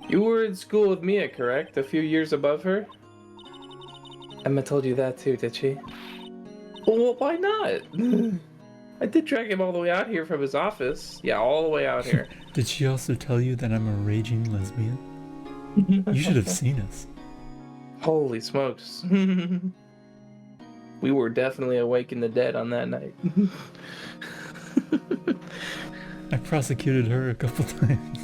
You were in school with Mia, correct? A few years above her? Emma told you that too, did she? Well, why not? I did drag him all the way out here from his office. Yeah, all the way out here. Did she also tell you that I'm a raging lesbian? You should have seen us. Holy smokes. We were definitely awake in the dead on that night. I prosecuted her a couple times.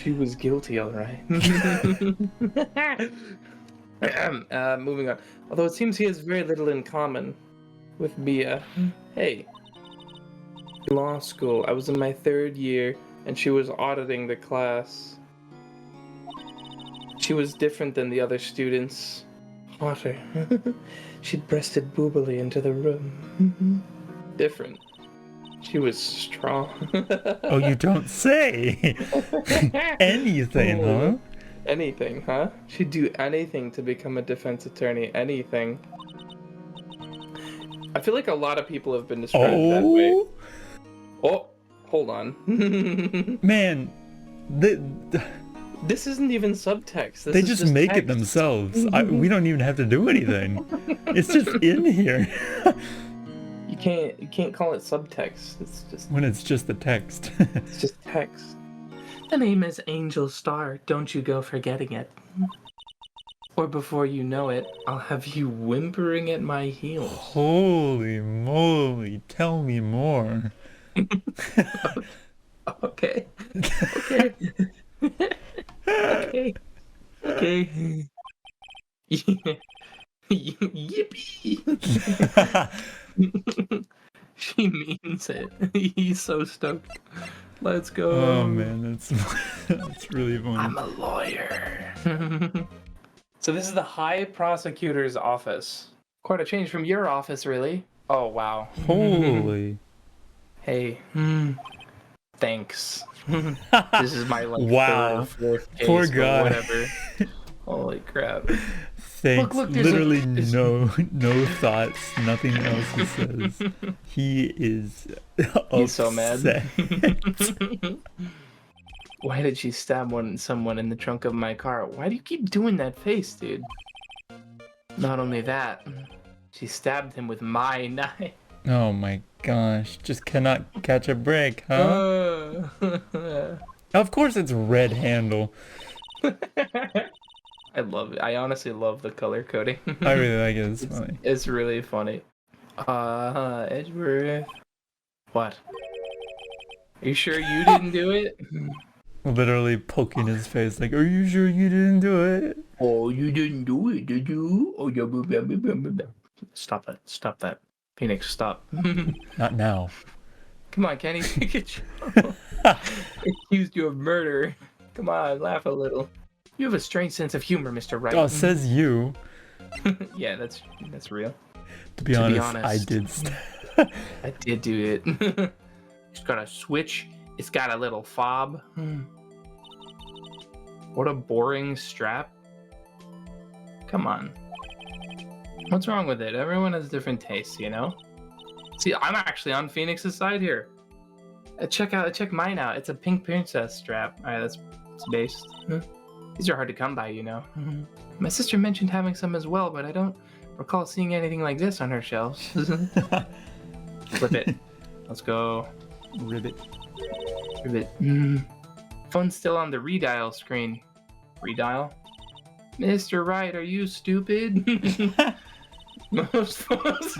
She was guilty, all right. Moving on. Although it seems he has very little in common with Mia. Hey. Law school. I was in my 3rd year, and she was auditing the class. She was different than the other students. Hotter. She'd breasted boobily into the room. Different. She was strong. Oh, you don't say! Anything, huh? Anything, huh? She'd do anything to become a defense attorney. Anything. I feel like a lot of people have been described that way. Oh, hold on. Man, this isn't even subtext. They just make it themselves. We don't even have to do anything. It's just in here. You can't call it subtext. It's just when it's just the text. It's just text. The name is Angel Star. Don't you go forgetting it. Or before you know it, I'll have you whimpering at my heels. Holy moly! Tell me more. Okay. Okay. Okay. Okay. Yippee! She means it. He's so stoked. Let's go. Oh man, that's really funny. I'm a lawyer. So this is the High Prosecutor's office. Quite a change from your office, really. Oh wow. Holy. Hey. Thanks. This is my wow. 3rd or 4th case. Poor guy. Whatever. Holy crap. Thanks. Look, literally no thoughts, nothing else he says. He is upset. He's so mad. Why did she stab someone in the trunk of my car? Why do you keep doing that face, dude? Not only that, she stabbed him with my knife. Oh my gosh, just cannot catch a break, huh? Of course it's red handle. I love it. I honestly love the color coding. I really like it. It's funny. It's really funny. Edgeworth. What? Are you sure you didn't do it? Literally poking his face like, are you sure you didn't do it? Oh, you didn't do it, did you? Oh, yeah. Stop that. Stop that. Phoenix, stop. Not now. Come on, Kenny. Accused you of murder. Come on, laugh a little. You have a strange sense of humor, Mr. Wright. Oh, says you. Yeah, that's real. To be honest, I did. I did do it. It's got a switch. It's got a little fob. What a boring strap. Come on. What's wrong with it? Everyone has different tastes, you know? See, I'm actually on Phoenix's side here. Check mine out. It's a pink princess strap. Alright, it's based. These are hard to come by, you know. My sister mentioned having some as well, but I don't recall seeing anything like this on her shelves. Flip it. Let's go. Ribbit. Ribbit. Phone's still on the redial screen. Redial? Mr. Wright, are you stupid? Most phones.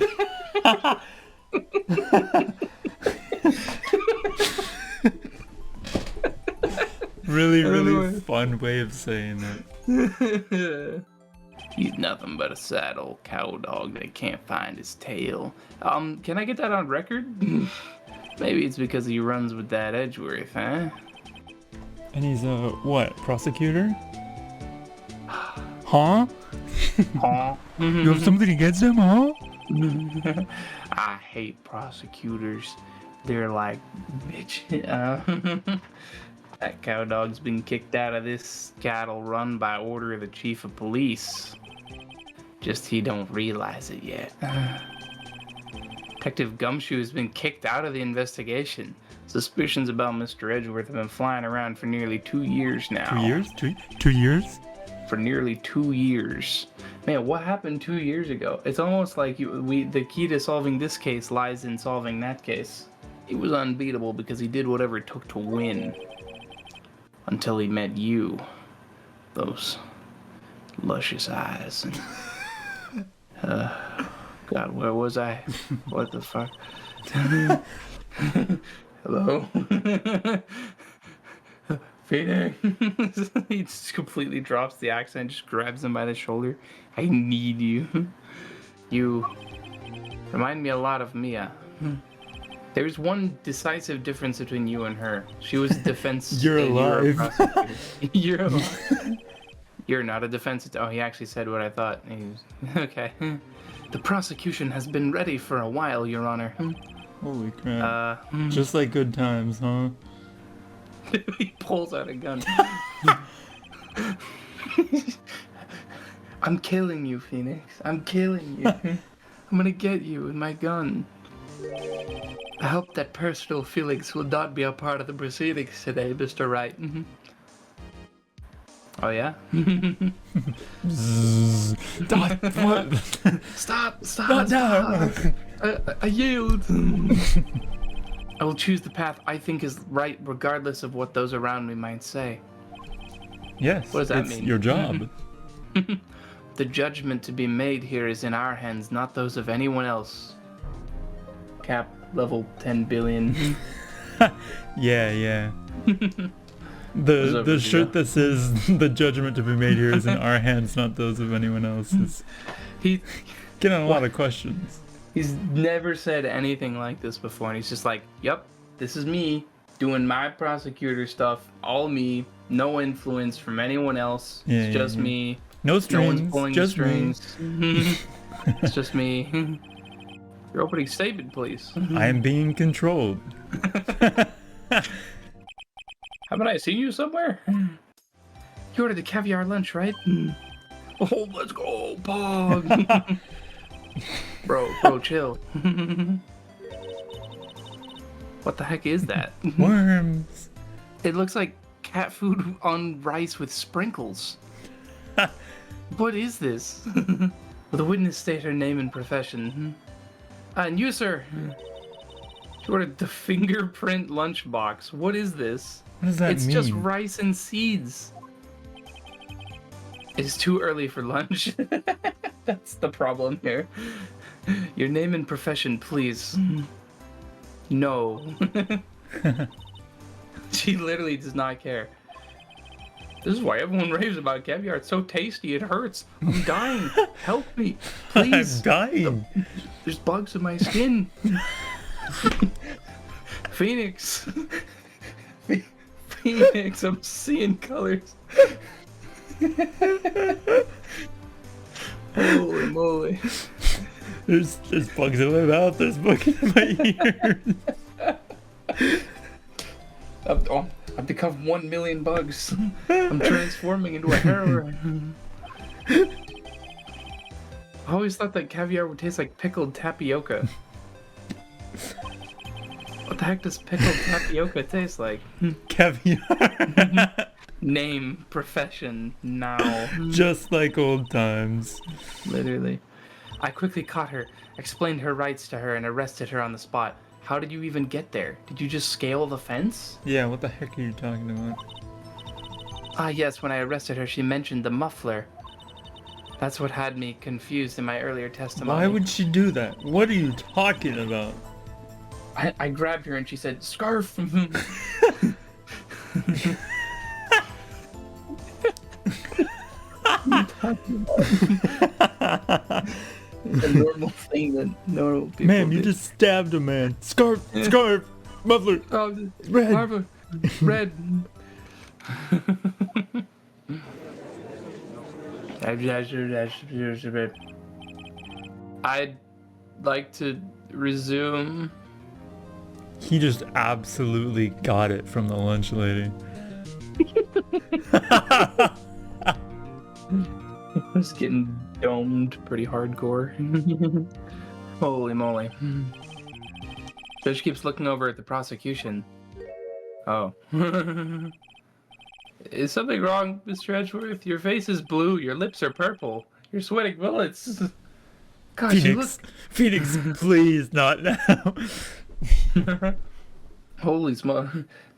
Really fun way of saying it. He's nothing but a sad old cow dog that can't find his tail. Can I get that on record? Maybe it's because he runs with that Edgeworth, huh? And he's a what? Prosecutor? Huh? Huh? You have something against him, huh? I hate prosecutors. They're like, bitch. That cow dog's been kicked out of this cattle run by order of the chief of police. Just he don't realize it yet. Detective Gumshoe has been kicked out of the investigation. Suspicions about Mr. Edgeworth have been flying around for nearly 2 years now. 2 years? 2 years? For nearly 2 years. Man, what happened 2 years ago? It's almost like the key to solving this case lies in solving that case. He was unbeatable because he did whatever it took to win. Until he met you. Those luscious eyes. And, God, where was I? What the fuck? Hello? Phoenix. He just completely drops the accent, just grabs him by the shoulder. I need you. You remind me a lot of Mia. There's one decisive difference between you and her. She was a defense. You're alive. You're alive. You're not a defense. Oh, he actually said what I thought. Okay. The prosecution has been ready for a while, Your Honor. Holy crap. Just like good times, huh? He pulls out a gun. I'm killing you, Phoenix. I'm killing you. I'm gonna get you with my gun. I hope that personal feelings will not be a part of the proceedings today, Mr. Wright. Oh, yeah? Stop! Not now. I yield. I will choose the path I think is right, regardless of what those around me might say. Yes, what does that it's mean? Your job. The judgment to be made here is in our hands, not those of anyone else. Cap level 10 billion. Yeah. The shirt that says the judgment to be made here is in our hands, not those of anyone else's. He getting a lot of questions. He's never said anything like this before, and he's just like, yep, this is me doing my prosecutor stuff, all me, no influence from anyone else. It's just me. No strings, no one's pulling just the strings. It's just me. Your opening statement, please. I am being controlled. Haven't I seen you somewhere? You ordered the caviar lunch, right? Oh, let's go, Pog. Bro, chill. What the heck is that? Worms. It looks like cat food on rice with sprinkles. What is this? Will the witness state her name and profession? And you, sir. You ordered the fingerprint lunchbox. What is this? What does that mean? It's just rice and seeds. It's too early for lunch. That's the problem here. Your name and profession, please. No. She literally does not care. This is why everyone raves about caviar. It's so tasty, it hurts. I'm dying. Help me, please. I'm dying. There's bugs in my skin. Phoenix. Phoenix, I'm seeing colors. Holy moly. There's bugs in my mouth, there's bugs in my ears. I've become 1 million bugs. I'm transforming into a harrower. I always thought that caviar would taste like pickled tapioca. What the heck does pickled tapioca taste like? Caviar. Name, profession, now. Just like old times. Literally. I quickly caught her, explained her rights to her, and arrested her on the spot. How did you even get there? Did you just scale the fence? Yeah, what the heck are you talking about? Ah, yes, when I arrested her, she mentioned the muffler. That's what had me confused in my earlier testimony. Why would she do that? What are you talking about? I grabbed her and she said, "Scarf!" A normal thing that normal people Ma'am, you do. just stabbed a man. Scarf! Scarf! Muffler! Oh, Red! Marva, red. I'd like to resume. He just absolutely got it from the lunch lady. I was getting domed pretty hardcore. Holy moly. Judge keeps looking over at the prosecution. Oh. Is something wrong, Mr. Edgeworth? Your face is blue, your lips are purple. You're sweating bullets. Gosh, Phoenix, please, not now. Holy smoke.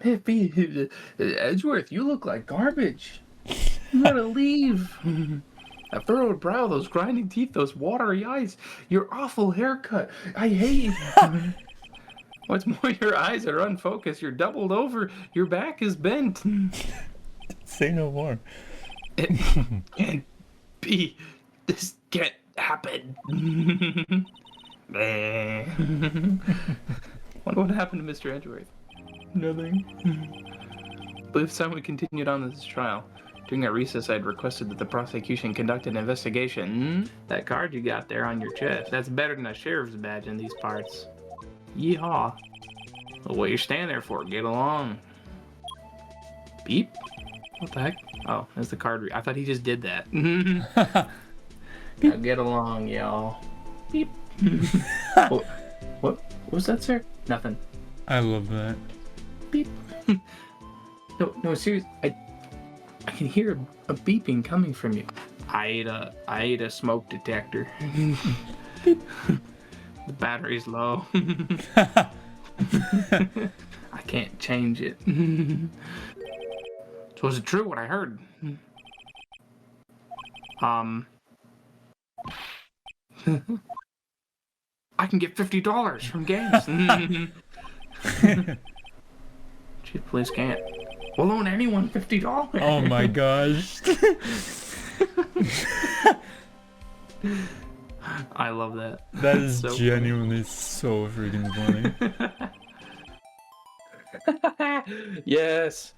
Man, Edgeworth, you look like garbage. You gotta leave. That furrowed brow, those grinding teeth, those watery eyes, your awful haircut. I hate you. What's more, your eyes are unfocused, you're doubled over, your back is bent. Say no more. It can't be. This can't happen. Wonder what happened to Mr. Edgeworth. Nothing. But this time we continued on this trial. During our recess, I had requested that the prosecution conduct an investigation. That card you got there on your chest, that's better than a sheriff's badge in these parts. Yeehaw. Well, what you standing there for? Get along. Beep? What the heck? Oh, that's the card. I thought he just did that. Now get along, y'all. Beep. What was that, sir? Nothing. I love that. Beep. No, seriously. I can hear a beeping coming from you. I ate a smoke detector. The battery's low. I can't change it. So is it true what I heard? I can get $50 from games. Chief Police can't. We'll loan anyone $50. Oh my gosh. I love that. That is So genuinely so freaking funny. Yes.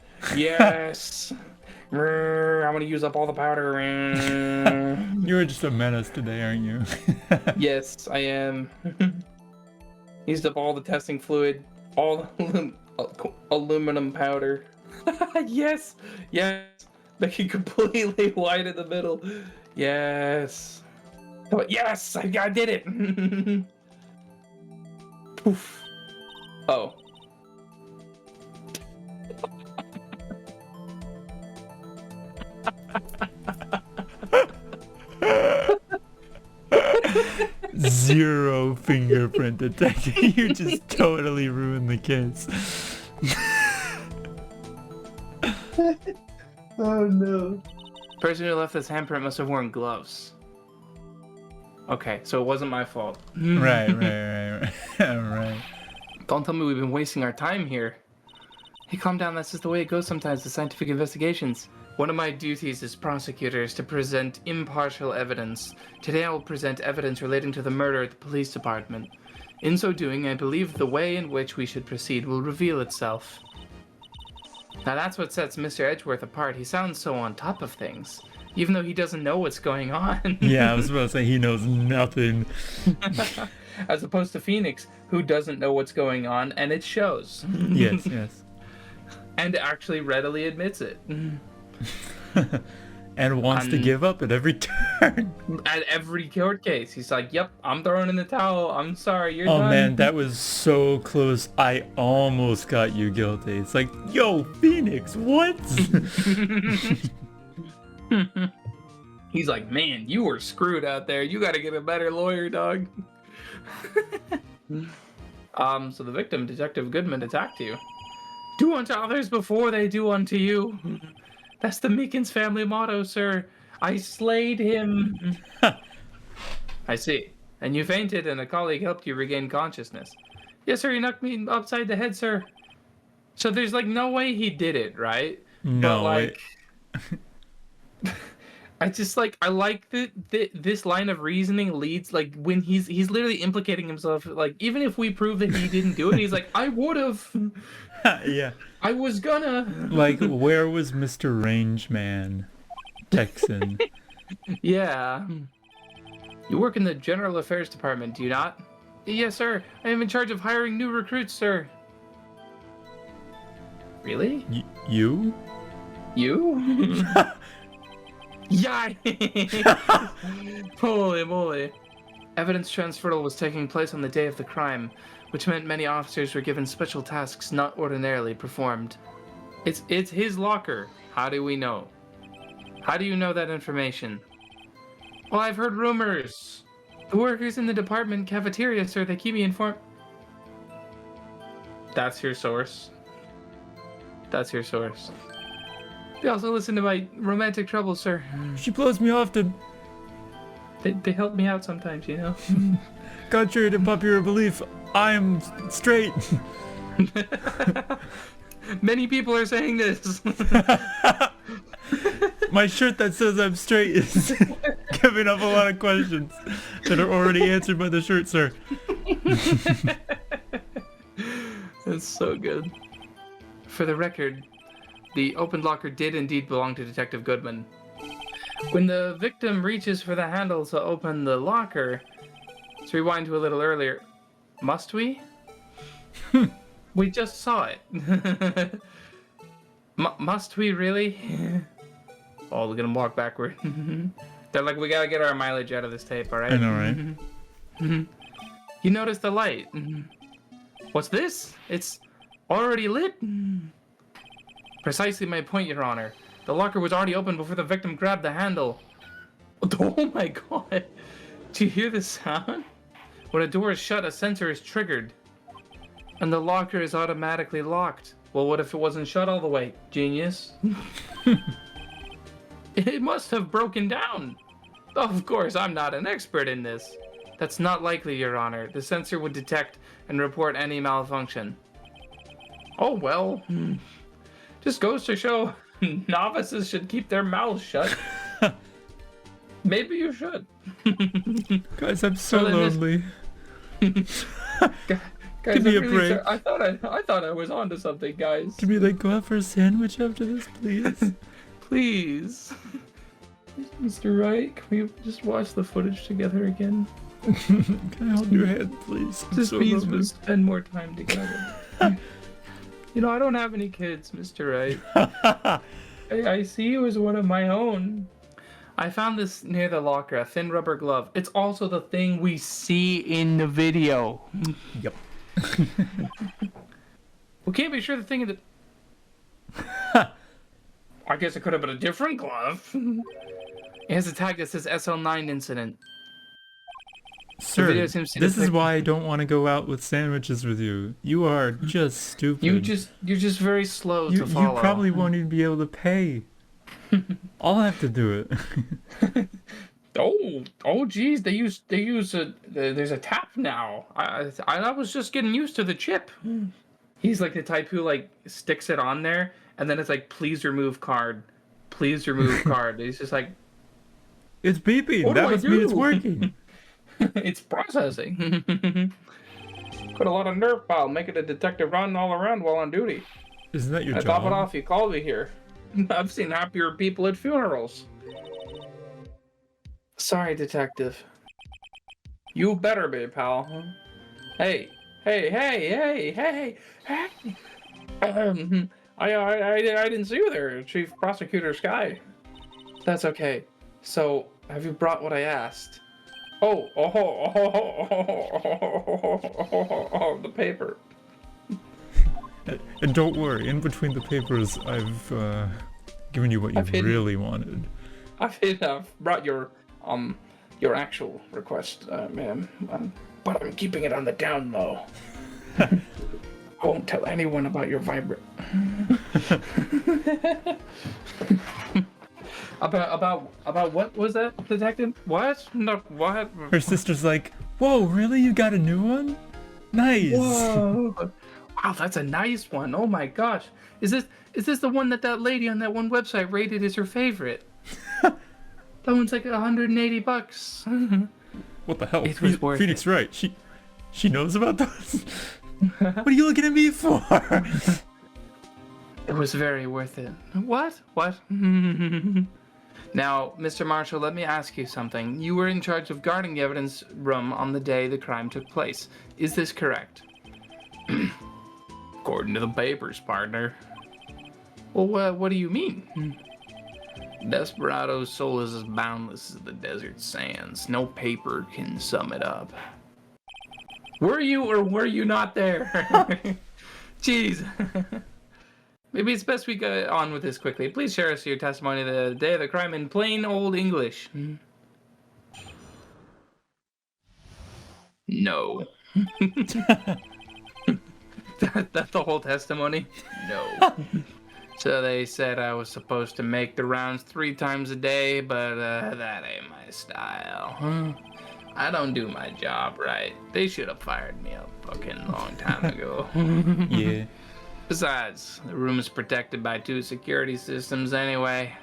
I'm gonna use up all the powder. You're just a menace today, aren't you? Yes, I am. Used up all the testing fluid, all the aluminum powder. Yes. Make it completely white in the middle. Yes. Yes, I did it. Poof. Oh. Zero fingerprint detected. You just totally ruined the case. Oh no. Person who left this handprint must have worn gloves. Okay, so it wasn't my fault. Right. Right. Don't tell me we've been wasting our time here. Hey, calm down. That's just the way it goes sometimes with scientific investigations. One of my duties as prosecutor is to present impartial evidence. Today I will present evidence relating to the murder at the police department. In so doing, I believe the way in which we should proceed will reveal itself. Now that's what sets Mr. Edgeworth apart. He sounds so on top of things, even though he doesn't know what's going on. Yeah, I was about to say he knows nothing. As opposed to Phoenix, who doesn't know what's going on, and it shows. Yes. And actually readily admits it. And wants to give up at every turn. At every court case, he's like, "Yep, I'm throwing in the towel. I'm sorry, you're done." done." Oh man, that was so close. I almost got you guilty. It's like, yo, Phoenix, what? He's like, "Man, you were screwed out there. You got to get a better lawyer, dog." So the victim, Detective Goodman, attacked you. Do unto others before they do unto you. That's the Meekins family motto, sir. I slayed him. I see. And you fainted, and a colleague helped you regain consciousness. Yes, sir, you knocked me upside the head, sir. So there's, like, no way he did it, right? No, but, like... I just, like, I like this line of reasoning leads, like, when he's literally implicating himself. Like, even if we prove that he didn't do it, he's like, I would've. Yeah. I was gonna. Like, where was Mr. Rangeman? Texan. Yeah. You work in the General Affairs Department, do you not? Yes, sir. I am in charge of hiring new recruits, sir. Really? You? You? Yay! Holy moly. Evidence transferal was taking place on the day of the crime. which meant many officers were given special tasks not ordinarily performed. It's his locker. How do we know? How do you know that information? Well, I've heard rumors. The workers in the department cafeteria, sir, they keep me informed. That's your source. That's your source. They also listen to my romantic troubles, sir. She blows me often. They help me out sometimes, you know? Contrary to popular belief, I'm straight. Many people are saying this. My shirt that says I'm straight is giving up a lot of questions that are already answered by the shirt, sir. That's so good. For the record, the open locker did indeed belong to Detective Goodman. When the victim reaches for the handle to open the locker, let's rewind to a little earlier. Must we? We just saw it. Must we really? Oh, look at him walk backward. They're like, we gotta get our mileage out of this tape, alright? I know, right? You notice the light. What's this? It's already lit? Precisely my point, Your Honor. The locker was already open before the victim grabbed the handle. Oh my god. Do you hear the sound? When a door is shut, a sensor is triggered. And the locker is automatically locked. Well, what if it wasn't shut all the way? Genius. It must have broken down. Of course, I'm not an expert in this. That's not likely, Your Honor. The sensor would detect and report any malfunction. Oh, well. Just goes to show novices should keep their mouths shut. Maybe you should. Guys, I'm so lonely. Guys, Give me a break. I thought I was onto something, guys. Can we like go out for a sandwich after this, please? Please. Mr. Wright, can we just watch the footage together again? Can I hold your hand, please? I'm Just so please lonely. spend more time together. You know, I don't have any kids, Mr. Wright. I see you as one of my own. I found this near the locker, a thin rubber glove. It's also the thing we see in the video. Yep. We can't be sure the thing in the... I guess it could have been a different glove. It has a tag that says SL9 incident. Sir, this is why I don't want to go out with sandwiches with you. You are just stupid. You're just very slow to follow. You probably won't even be able to pay. I'll have to do it. Oh, geez, they use there's a tap now. I was just getting used to the chip. He's like the type who like sticks it on there, and then it's like, please remove card. Please remove card. He's just like, it's beeping. That must mean it's working. It's processing. Got a lot of nerve pile, making a detective run all around while on duty. Isn't that your job? Top it off, you called me here. I've seen happier people at funerals. Sorry, detective. You better be, pal. Hey. I didn't see you there, Chief Prosecutor Sky. That's okay. So, have you brought what I asked? Oh, the paper. And don't worry, in between the papers, I've given you what you really wanted. I've brought your actual request, ma'am, but I'm keeping it on the down low. I won't tell anyone about your vibrant. About what was that, detective? What? No, what? Her sister's like, whoa, really? You got a new one? Nice. Whoa. Wow, that's a nice one. Oh my gosh. Is this the one that lady on that one website rated as her favorite? That one's like $180. What the hell? It was worth Phoenix Wright. She knows about those? What are you looking at me for? It was very worth it. What? Now, Mr. Marshall, let me ask you something. You were in charge of guarding the evidence room on the day the crime took place. Is this correct? According to the papers, partner. Well, what do you mean? Desperado's soul is as boundless as the desert sands. No paper can sum it up. Were you or were you not there? Jeez. Maybe it's best we go on with this quickly. Please share us your testimony of the day of the crime in plain old English. No. That's the whole testimony? No. So they said I was supposed to make the rounds 3 times a day, but that ain't my style. I don't do my job right. They should have fired me a fucking long time ago. Yeah. Besides, the room is protected by 2 security systems anyway.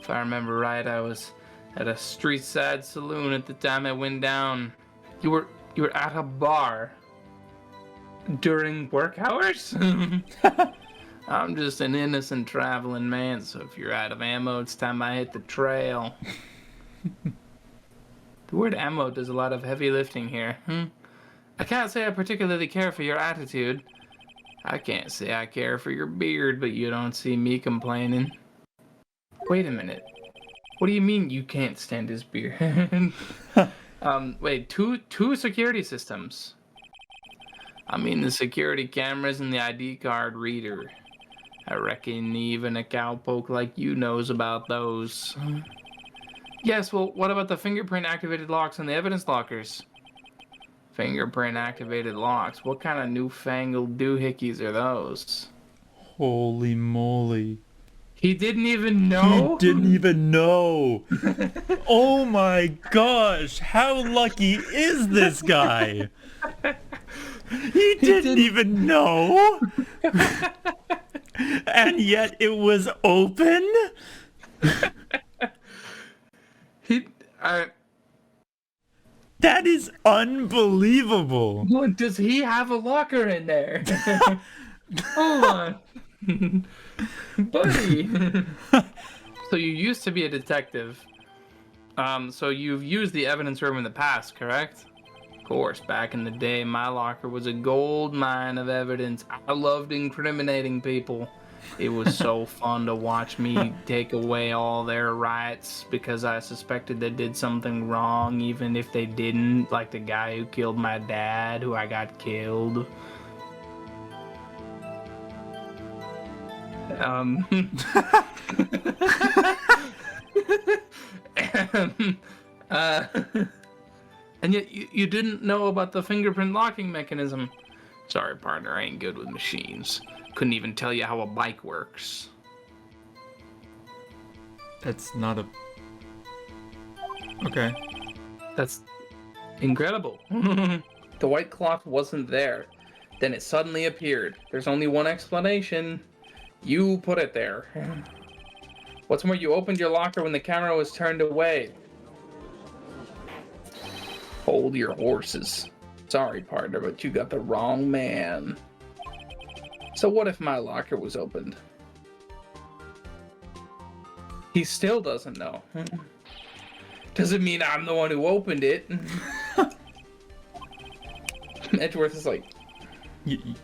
If I remember right, I was at a street side saloon at the time it went down. You were at a bar during work hours? I'm just an innocent traveling man, so if you're out of ammo, it's time I hit the trail. The word ammo does a lot of heavy lifting here. I can't say I particularly care for your attitude. I can't say I care for your beard, but you don't see me complaining. Wait a minute. What do you mean you can't stand his beard? Wait, two security systems. I mean the security cameras and the ID card reader. I reckon even a cowpoke like you knows about those. Yes, well, what about the fingerprint-activated locks and the evidence lockers? Fingerprint-activated locks? What kind of newfangled doohickeys are those? Holy moly. He didn't even know? He didn't even know. Oh my gosh, how lucky is this guy? He didn't even know. And yet it was open? That is unbelievable. Does he have a locker in there? Hold on. Buddy. So you used to be a detective. So you've used the evidence room in the past, correct? Of course, back in the day, my locker was a gold mine of evidence. I loved incriminating people. It was so fun to watch me take away all their rights because I suspected they did something wrong, even if they didn't, like the guy who killed my dad, who I got killed. And yet you didn't know about the fingerprint locking mechanism. Sorry, partner, I ain't good with machines. Couldn't even tell you how a bike works. That's not a... Okay. That's incredible. The white cloth wasn't there. Then it suddenly appeared. There's only one explanation. You put it there. What's more, you opened your locker when the camera was turned away. Hold your horses. Sorry, partner, but you got the wrong man. So what if my locker was opened? He still doesn't know. Doesn't mean I'm the one who opened it. Edgeworth is like...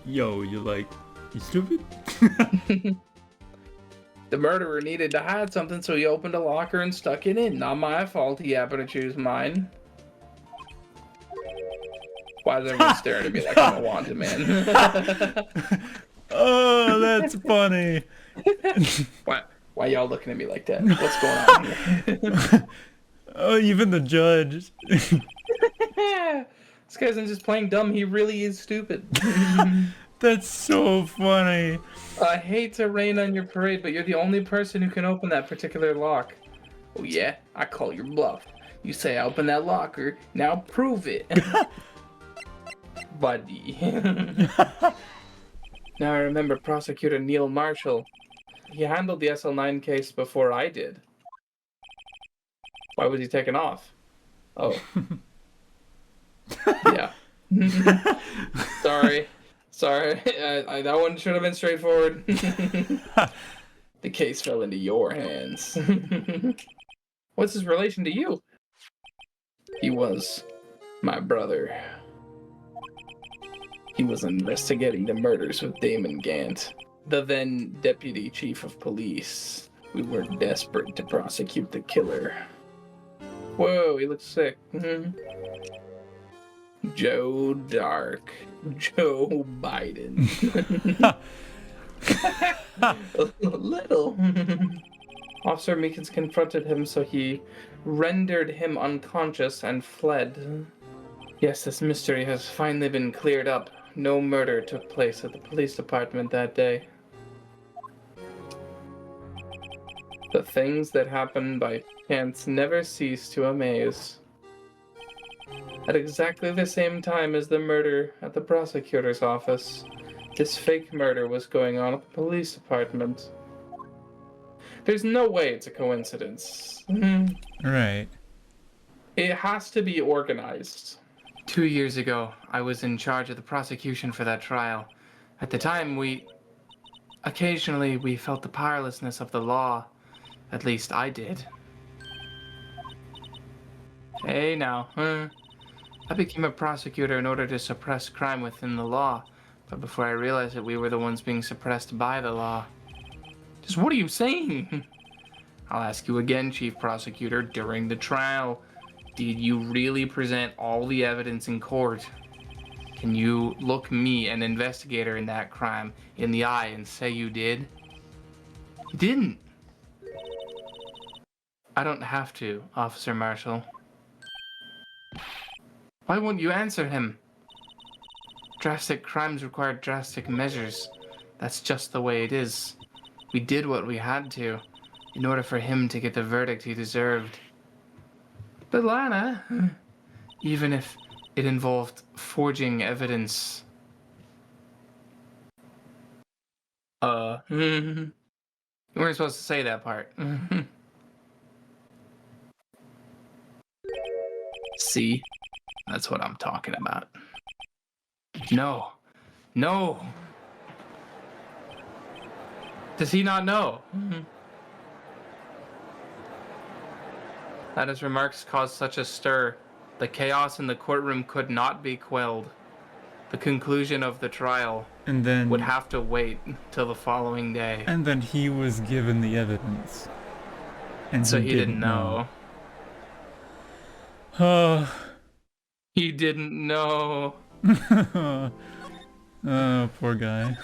Yo, you stupid? The murderer needed to hide something, so he opened a locker and stuck it in. Not my fault he happened to choose mine. Why is everyone staring at me like I'm a wanted man? Oh, that's funny. Why y'all looking at me like that? What's going on here? Oh, even the judge. This guy isn't just playing dumb, he really is stupid. That's so funny. I hate to rain on your parade, but you're the only person who can open that particular lock. Oh yeah? I call your bluff. You say I opened that locker, now prove it. Buddy. Now I remember Prosecutor Neil Marshall. He handled the SL9 case before I did. Why was he taken off? Oh. Yeah. Sorry. That one should have been straightforward. The case fell into your hands. What's his relation to you? He was my brother. He was investigating the murders with Damon Gant, the then Deputy Chief of Police. We were desperate to prosecute the killer. Whoa, he looks sick. Joe Dark. Joe Biden. A little. Officer Meekins confronted him, so he rendered him unconscious and fled. Yes, this mystery has finally been cleared up. No murder took place at the police department that day. The things that happen by chance never cease to amaze. At exactly the same time as the murder at the prosecutor's office, this fake murder was going on at the police department. There's no way it's a coincidence. Right. It has to be organized. 2 years ago, I was in charge of the prosecution for that trial. At the time, occasionally we felt the powerlessness of the law. At least I did. Hey now, I became a prosecutor in order to suppress crime within the law. But before I realized it, we were the ones being suppressed by the law. Just what are you saying? I'll ask you again, Chief Prosecutor, during the trial. Did you really present all the evidence in court? Can you look me, an investigator in that crime, in the eye and say you did? You didn't. I don't have to, Officer Marshall. Why won't you answer him? Drastic crimes require drastic measures. That's just the way it is. We did what we had to, in order for him to get the verdict he deserved. But Lana, even if it involved forging evidence... You weren't supposed to say that part. See? That's what I'm talking about. No. No! Does he not know? That his remarks caused such a stir. The chaos in the courtroom could not be quelled. The conclusion of the trial would have to wait till the following day. And then he was given the evidence. And so he didn't know. He didn't know. Oh, poor guy.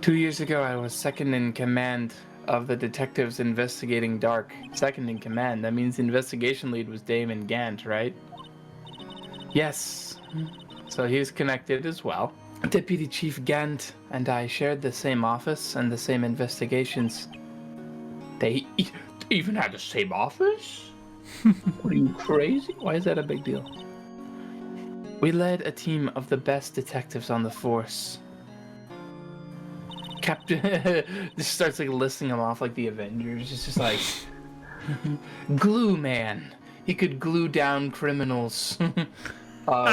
2 years ago, I was second in command of the detectives investigating Dark. Second in command, that means the investigation lead was Damon Gant, right? Yes. So he was connected as well. Deputy Chief Gant and I shared the same office and the same investigations. They even had the same office? Are you crazy? Why is that a big deal? We led a team of the best detectives on the force. Captain this starts like listing them off like the Avengers. It's just like Glue Man. He could glue down criminals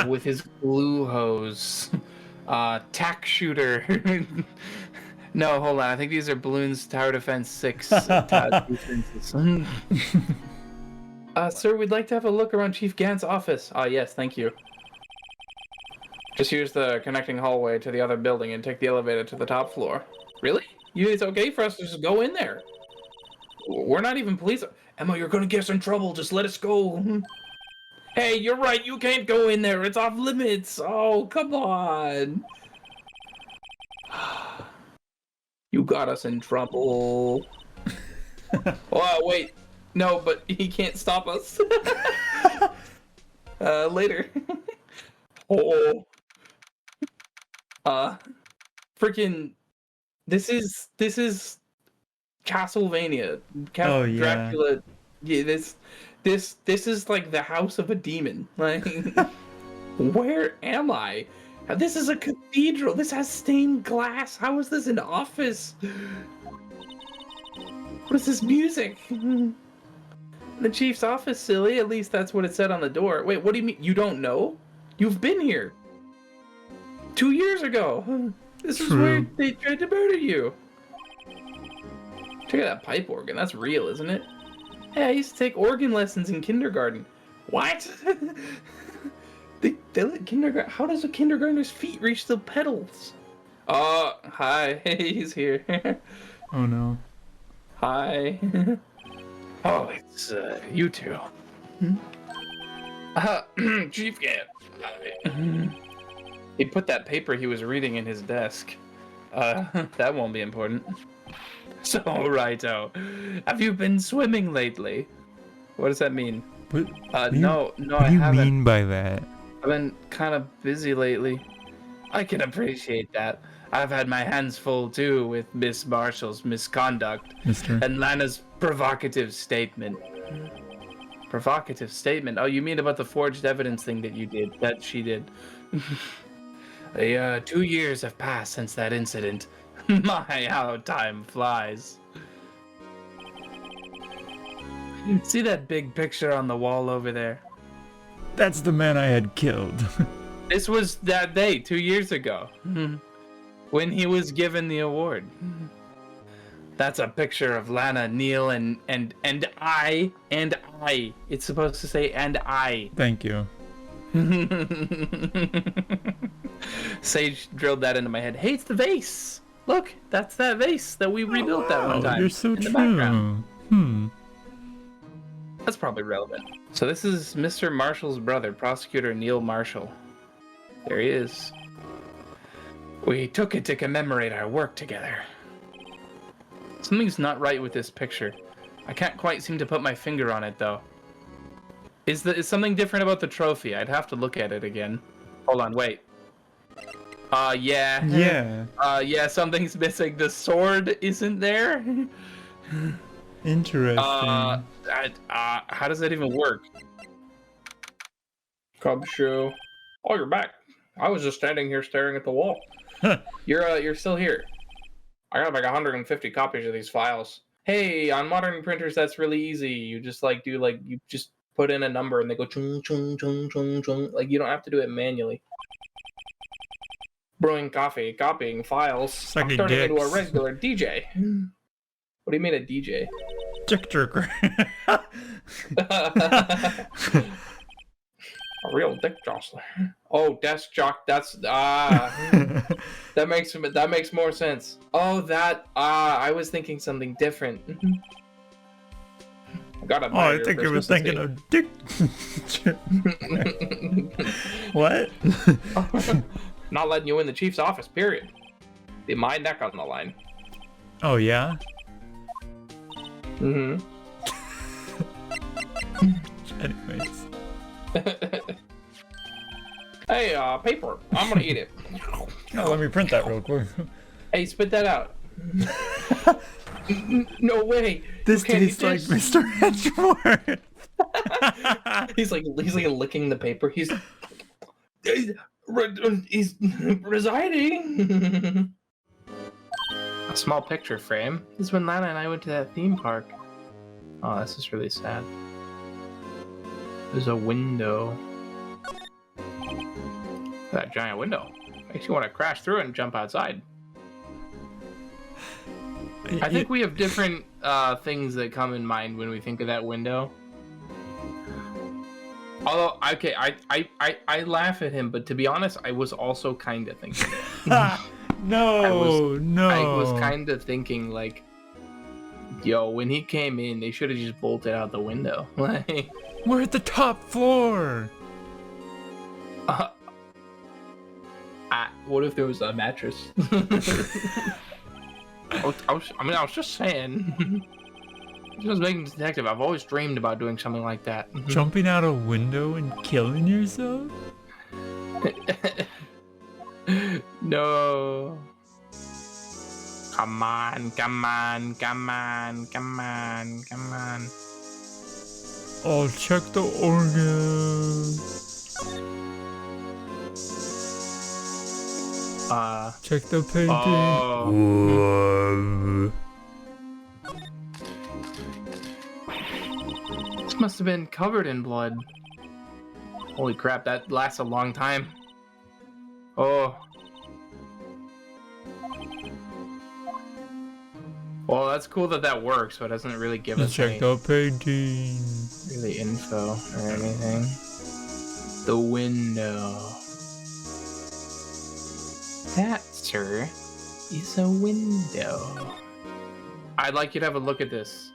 with his glue hose. Tack Shooter. No, hold on. I think these are Balloons Tower Defense 6 defenses. Sir, we'd like to have a look around Chief Gant's office. Yes, thank you. Just use the connecting hallway to the other building and take the elevator to the top floor. Really? It's okay for us to just go in there. We're not even police. Emma, you're gonna get us in trouble. Just let us go. Hey, you're right. You can't go in there. It's off limits. Oh, come on. You got us in trouble. Oh, wait. No, but he can't stop us. Later. Oh. Freaking. This is Castlevania. Oh, yeah. Dracula. Yeah, this is like the house of a demon. Like, where am I? This is a cathedral. This has stained glass. How is this an office? What is this music? The chief's office, silly. At least that's what it said on the door. Wait, what do you mean? You don't know? You've been here 2 years ago. This is where they tried to murder you. Check out that pipe organ. That's real, isn't it? Hey, I used to take organ lessons in kindergarten. What? they let kindergarten. How does a kindergartner's feet reach the pedals? Hi. Hey, he's here. Oh no. Hi. Oh, it's you two. Chief Cat. He put that paper he was reading in his desk. That won't be important. So, righto. Have you been swimming lately? What does that mean? What No, what I do you haven't. mean by that? I've been kind of busy lately. I can appreciate that. I've had my hands full too with Miss Marshall's misconduct Mister? and Lana's provocative statement. Provocative statement? Oh, you mean about the forged evidence thing that she did. 2 years have passed since that incident. My, how time flies. See that big picture on the wall over there? That's the man I had killed. This was that day 2 years ago when he was given the award. That's a picture of Lana, Neil, and I. It's supposed to say and I. Thank you. Sage drilled that into my head. Hey, it's the vase. Look, that's that vase that we rebuilt that one time. You're so in the true. background. That's probably relevant. So this is Mr. Marshall's brother, Prosecutor Neil Marshall. There he is. We took it to commemorate our work together. Something's not right with this picture. I can't quite seem to put my finger on it, though. Is something different about the trophy? I'd have to look at it again. Hold on, wait. Yeah. Yeah. Yeah, something's missing. The sword isn't there? Interesting. How does that even work? Cub show. Oh, you're back. I was just standing here staring at the wall. You're still here. I got like 150 copies of these files. Hey, on modern printers, that's really easy. You just you just put in a number and they go chung chung chung chung chung. Like you don't have to do it manually. Brewing coffee, copying files. I'm turning into a regular DJ. What do you mean a DJ? Dick jerker. A real dick jostler. Oh, desk jock. That's that makes more sense. Oh, I was thinking something different. I think you were thinking of dick. What? Not letting you in the chief's office. Period. Be my neck on the line. Oh yeah. Anyways. Hey, paper. I'm gonna eat it. Oh, let me print that real quick. Hey, spit that out. No way. This tastes like Mr. Edgeworth. he's like licking the paper. He's residing. A small picture frame. This is when Lana and I went to that theme park. Oh, this is really sad. There's a window. That giant window makes you want to crash through it and jump outside. I think we have different things that come in mind when we think of that window. Although, okay, I laugh at him, but to be honest, I was also kind of thinking. No. I was kind of thinking like, yo, when he came in, they should have just bolted out the window. Like, we're at the top floor. What if there was a mattress? I was just saying. Just making a detective. I've always dreamed about doing something like that. Jumping out a window and killing yourself? No. Come on, come on, come on, come on, come on. I'll check the organ. Check the painting. Oh. This must have been covered in blood. Holy crap, that lasts a long time. Oh. Well, that's cool that works, but it doesn't really give us check the painting. Really info or anything. The window. That, sir, is a window. I'd like you to have a look at this.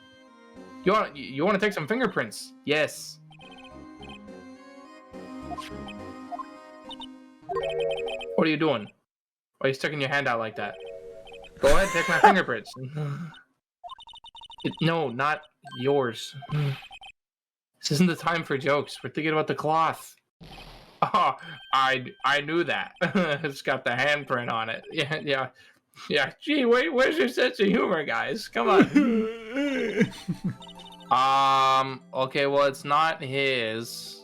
You want to take some fingerprints? Yes. What are you doing? Why are you sticking your hand out like that? Go ahead, take my fingerprints. No, not yours. This isn't the time for jokes. We're thinking about the cloth. Oh, I knew that. It's got the handprint on it. Yeah. Gee, where's your sense of humor, guys? Come on. Okay, well, it's not his.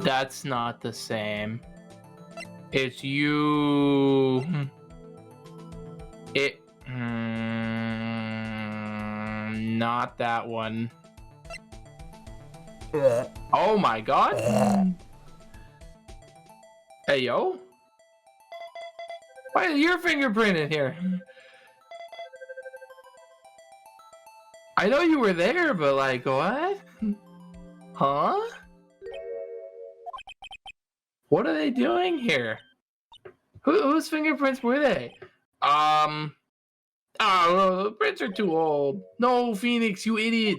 That's not the same. It's you. Not that one. Oh my god. Hey, yo. Why is your fingerprint in here? I know you were there, but like, what? Huh? What are they doing here? Whose fingerprints were they? Oh, the prints are too old. No, Phoenix, you idiot.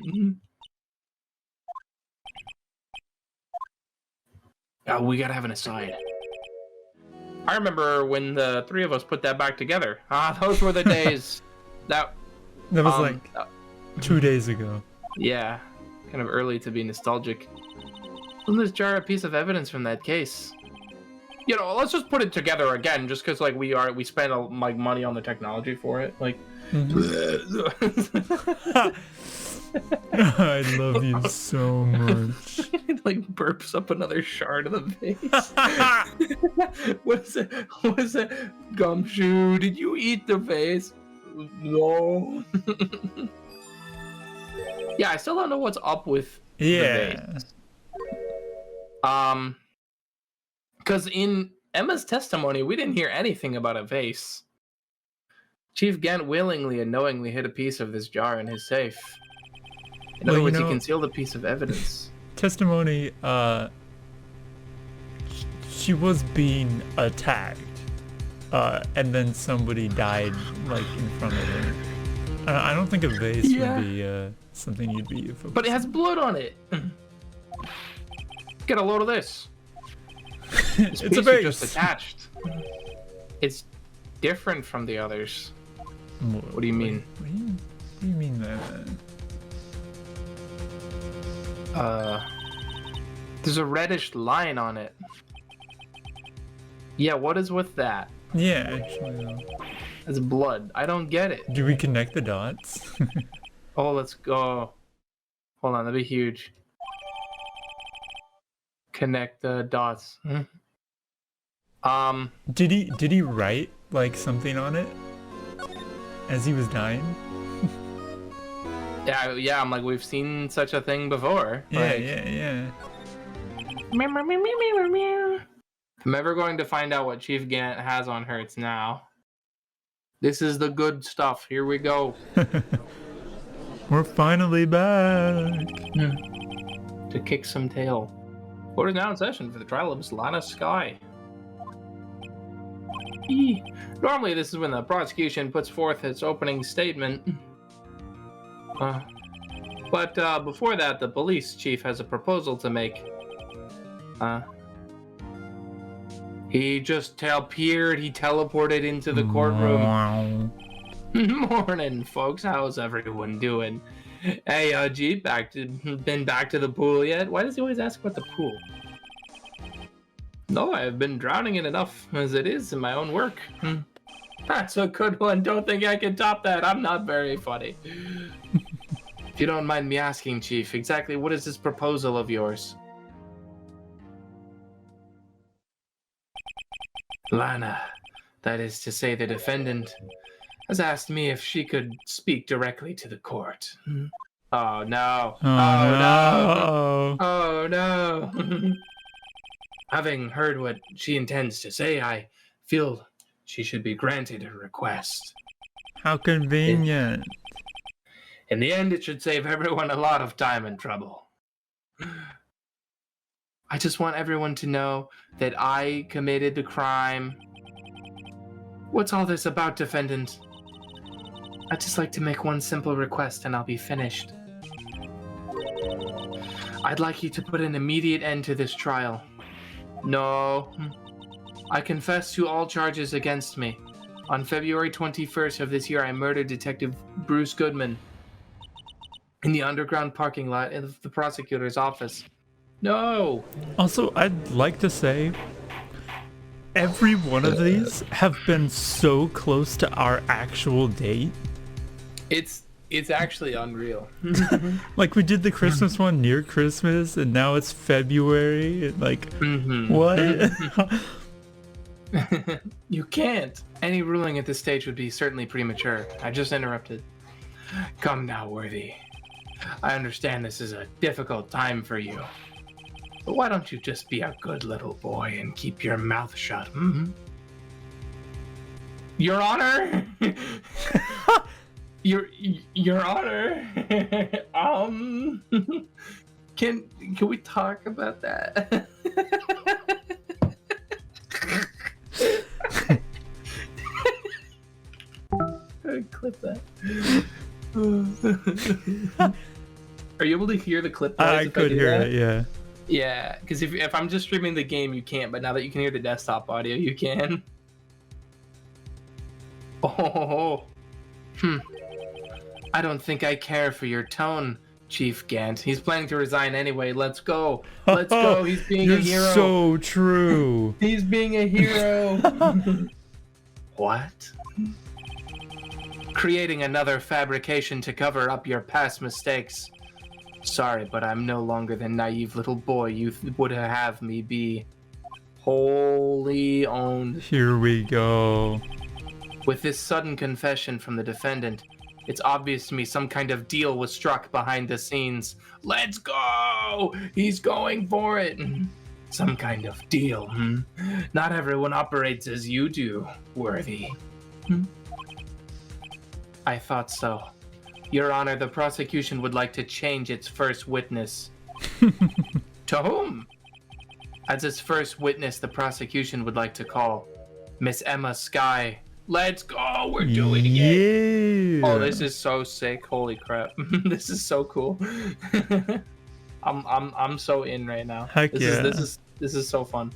Oh, we gotta have an aside. I remember when the three of us put that back together. Those were the days. That was like 2 days ago. Yeah, kind of early to be nostalgic. Wasn't this jar a piece of evidence from that case? You know, let's just put it together again, just because like we spent like money on the technology for it. Like, I love you so much. It like burps up another shard of the vase. What is it? Gumshoe, did you eat the vase? No. Yeah, I still don't know what's up with the vase. Because in Emma's testimony, we didn't hear anything about a vase. Chief Gant willingly and knowingly hid a piece of this jar in his safe. In other words, he concealed a piece of evidence. Testimony, she was being attacked, and then somebody died, like, in front of her. I don't think a vase would be something you'd be focused on. But it has blood on it. Get a load of this. This it's a piece vase. Just attached. It's different from the others. What do you mean? What do you mean by that? There's a reddish line on it. Yeah, what is with that? Yeah, actually. It's blood. I don't get it. Do we connect the dots? Oh, let's go. Hold on, that'd be huge. Connect the dots. Did he write like something on it as he was dying? Yeah, I'm like, we've seen such a thing before. Yeah. I'm ever going to find out what Chief Gant has on her, it's now. This is the good stuff. Here we go. We're finally back. To kick some tail. Court is now in session for the trial of Miss Lana Sky. Normally, this is when the prosecution puts forth its opening statement. But before that, the police chief has a proposal to make. He just appeared. He teleported into the courtroom. Morning, folks. How's everyone doing? Hey, G, been back to the pool yet? Why does he always ask about the pool? No, I've been drowning in enough as it is in my own work. That's a good one. Don't think I can top that. I'm not very funny. If you don't mind me asking, Chief, exactly what is this proposal of yours? Lana, that is to say the defendant, has asked me if she could speak directly to the court. Oh no. Oh no. Having heard what she intends to say, I feel she should be granted her request. How convenient. In the end, it should save everyone a lot of time and trouble. I just want everyone to know that I committed the crime What's all this about, defendant? I'd just like to make one simple request and I'll be finished. I'd like you to put an immediate end to this trial. No. I confess to all charges against me. On February 21st of this year, I murdered Detective Bruce Goodman in the underground parking lot of the prosecutor's office. No! Also, I'd like to say, every one of these have been so close to our actual date. It's actually unreal. Like, we did the Christmas one near Christmas, and now it's February. And like, what? You can't. Any ruling at this stage would be certainly premature. I just interrupted. Come now, Worthy. I understand this is a difficult time for you. But why don't you just be a good little boy and keep your mouth shut? Your Honor? Your Honor? Can we talk about that? Clip that. Are you able to hear the clip? I could hear it, yeah. Yeah, because if I'm just streaming the game, you can't. But now that you can hear the desktop audio, you can. Oh. I don't think I care for your tone, Chief Gant. He's planning to resign anyway. Let's go. Let's go. He's being a hero. You're so true. He's being a hero. What? Creating another fabrication to cover up your past mistakes. Sorry, but I'm no longer the naive little boy you would have me be. Wholly owned. Here we go. With this sudden confession from the defendant, it's obvious to me some kind of deal was struck behind the scenes. Let's go! He's going for it. Some kind of deal, Not everyone operates as you do, Worthy. I thought so. Your Honor, the prosecution would like to change its first witness. To whom? As its first witness, the prosecution would like to call Miss Emma Skye. Let's go! We're doing it! Oh, this is so sick! Holy crap! This is so cool. I'm so in right now. Heck yeah! This is so fun.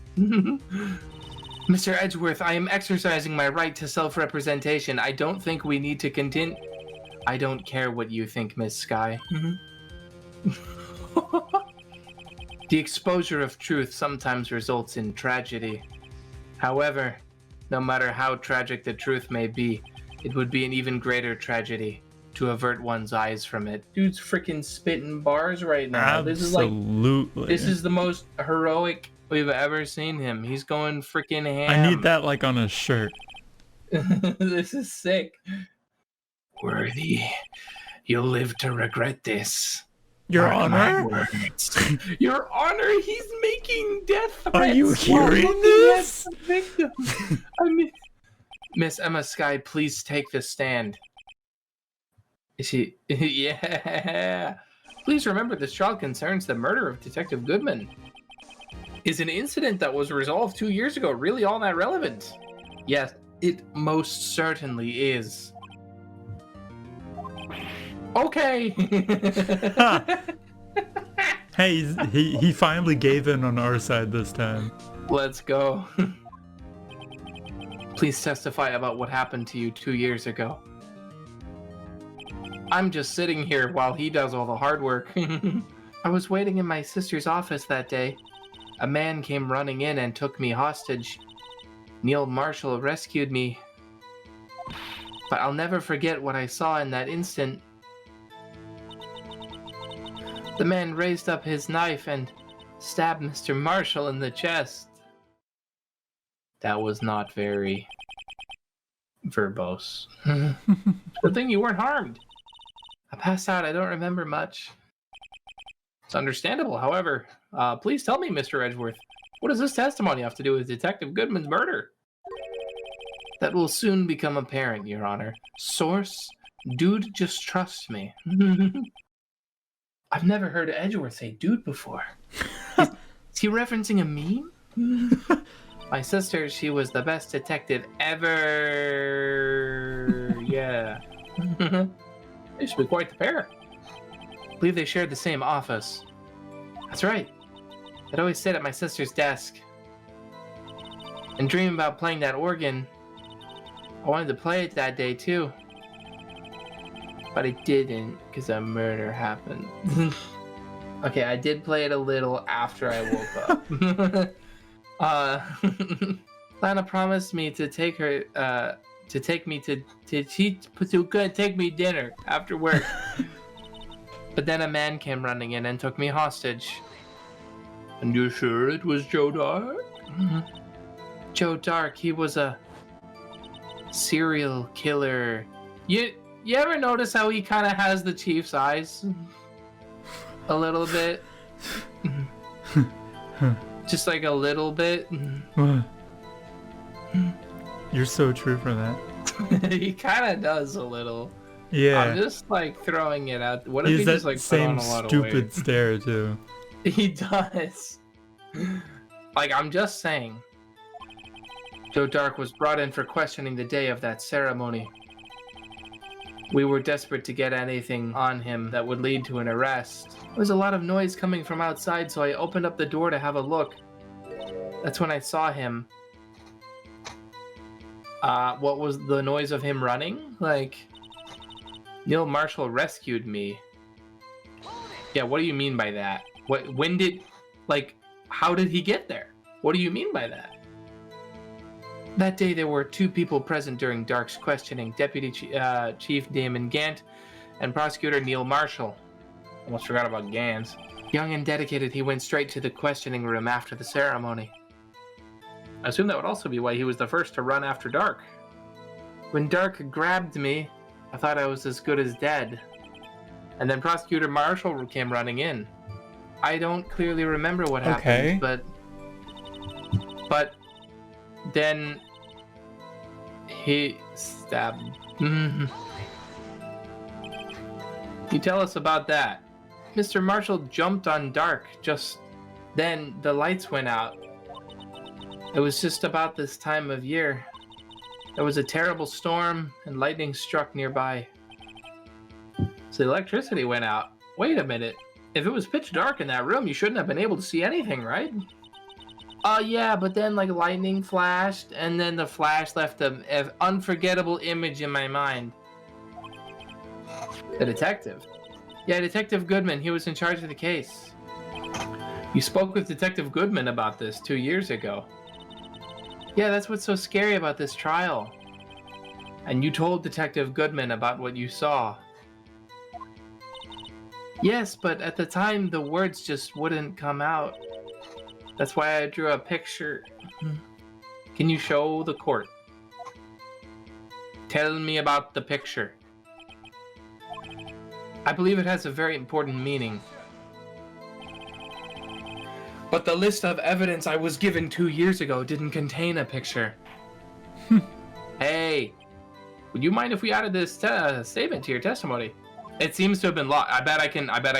Mr. Edgeworth, I am exercising my right to self-representation. I don't think we need to continue. I don't care what you think, Miss Skye. The exposure of truth sometimes results in tragedy. However, no matter how tragic the truth may be, it would be an even greater tragedy to avert one's eyes from it. Dude's freaking spitting bars right now. Absolutely. This is the most heroic we've ever seen him. He's going freaking ham. I need that like on a shirt. This is sick. Worthy, you'll live to regret this. Your Honor? Your Honor, he's making death threats. Are you hearing this? I mean, Miss Emma Skye, please take the stand. Is she? Yeah. Please remember this trial concerns the murder of Detective Goodman. Is an incident that was resolved 2 years ago really all that relevant? Yes, it most certainly is. Okay. Hey, he finally gave in on our side this time. Let's go. Please testify about what happened to you 2 years ago. I'm just sitting here while he does all the hard work. I was waiting in my sister's office that day. A man came running in and took me hostage. Neil Marshall rescued me. But I'll never forget what I saw in that instant. The man raised up his knife and stabbed Mr. Marshall in the chest. That was not very verbose. Good thing you weren't harmed. I passed out. I don't remember much. It's understandable, however. Please tell me, Mr. Edgeworth, what does this testimony have to do with Detective Goodman's murder? That will soon become apparent, Your Honor. Source? Dude, just trust me. I've never heard Edgeworth say dude before. Is he referencing a meme? My sister, she was the best detective ever. Yeah. They used to be quite the pair. I believe they shared the same office. That's right. I'd always sit at my sister's desk and dream about playing that organ. I wanted to play it that day too. But I didn't because a murder happened. Okay, I did play it a little after I woke up. Lana promised me to take her to take me to take me dinner after work. But then a man came running in and took me hostage. And you're sure it was Joe Dark? Joe Dark, he was a serial killer. You ever notice how he kind of has the Chief's eyes? A little bit. Just like a little bit. You're so true for that. He kind of does a little. Yeah. I'm just like throwing it out. What if He's he just like put on same a lot of stupid weight? stare too. He does. Like, I'm just saying. Joe Dark was brought in for questioning the day of that ceremony. We were desperate to get anything on him that would lead to an arrest. There was a lot of noise coming from outside, so I opened up the door to have a look. That's when I saw him. What was the noise of him running? Like, Neil Marshall rescued me. Yeah, what do you mean by that? When did, like, how did he get there? What do you mean by that? That day there were 2 people present during Dark's questioning, Deputy Chief Damon Gant and Prosecutor Neil Marshall. Almost forgot about Gant. Young and dedicated, he went straight to the questioning room after the ceremony. I assume that would also be why he was the first to run after Dark. When Dark grabbed me, I thought I was as good as dead. And then Prosecutor Marshall came running in. I don't clearly remember what happened, but then he stabbed. You tell us about that. Mr. Marshall jumped on Dark. Just then the lights went out. It was just about this time of year. There was a terrible storm and lightning struck nearby. So the electricity went out. Wait a minute. If it was pitch dark in that room, you shouldn't have been able to see anything, right? Yeah, but then like lightning flashed, and then the flash left an unforgettable image in my mind. The detective. Yeah, Detective Goodman. He was in charge of the case. You spoke with Detective Goodman about this 2 years ago. Yeah, that's what's so scary about this trial. And you told Detective Goodman about what you saw. Yes, but at the time, the words just wouldn't come out. That's why I drew a picture. Can you show the court? Tell me about the picture. I believe it has a very important meaning. But the list of evidence I was given 2 years ago didn't contain a picture. Hey, would you mind if we added this statement to your testimony? It seems to have been locked. I bet I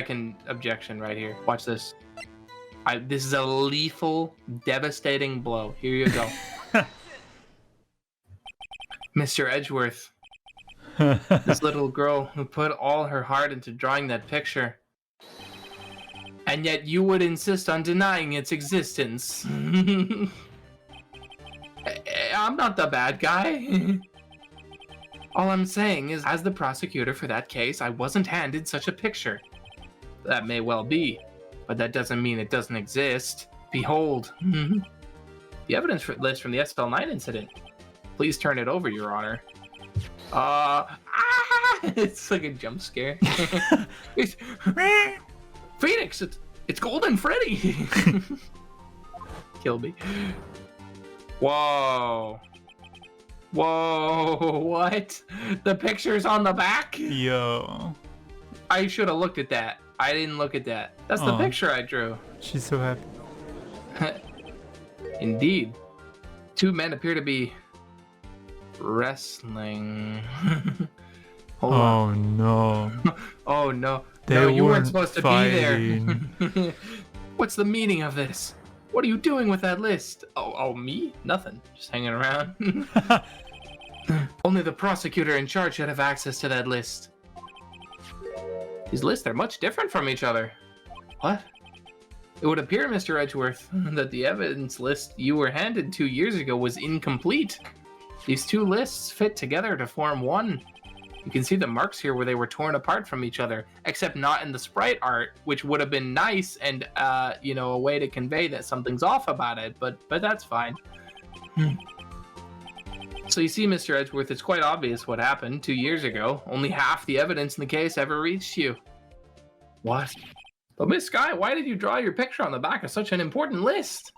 can objection right here. Watch this. This is a lethal, devastating blow. Here you go. Mr. Edgeworth. This little girl who put all her heart into drawing that picture. And yet you would insist on denying its existence. I'm not the bad guy. All I'm saying is, as the prosecutor for that case, I wasn't handed such a picture. That may well be, but that doesn't mean it doesn't exist. Behold. The evidence list from the SL9 incident. Please turn it over, Your Honor. It's like a jump scare. Phoenix, it's Golden Freddy. Kill me. Whoa. Whoa, what? The picture's on the back? Yo. I should have looked at that. I didn't look at that. That's the picture I drew. She's so happy. Indeed. 2 men appear to be wrestling. Hold on. No. Oh no. They no, you weren't weren't supposed to fighting. be there. What's the meaning of this? What are you doing with that list? Oh, me? Nothing. Just hanging around. Only the prosecutor in charge should have access to that list. These lists are much different from each other. What? It would appear, Mr. Edgeworth, that the evidence list you were handed 2 years ago was incomplete. These two lists fit together to form one. You can see the marks here where they were torn apart from each other, except not in the sprite art, which would have been nice and, you know, a way to convey that something's off about it, but that's fine. So you see, Mr. Edgeworth, it's quite obvious what happened 2 years ago. Only half the evidence in the case ever reached you. What? But Miss Sky, why did you draw your picture on the back of such an important list?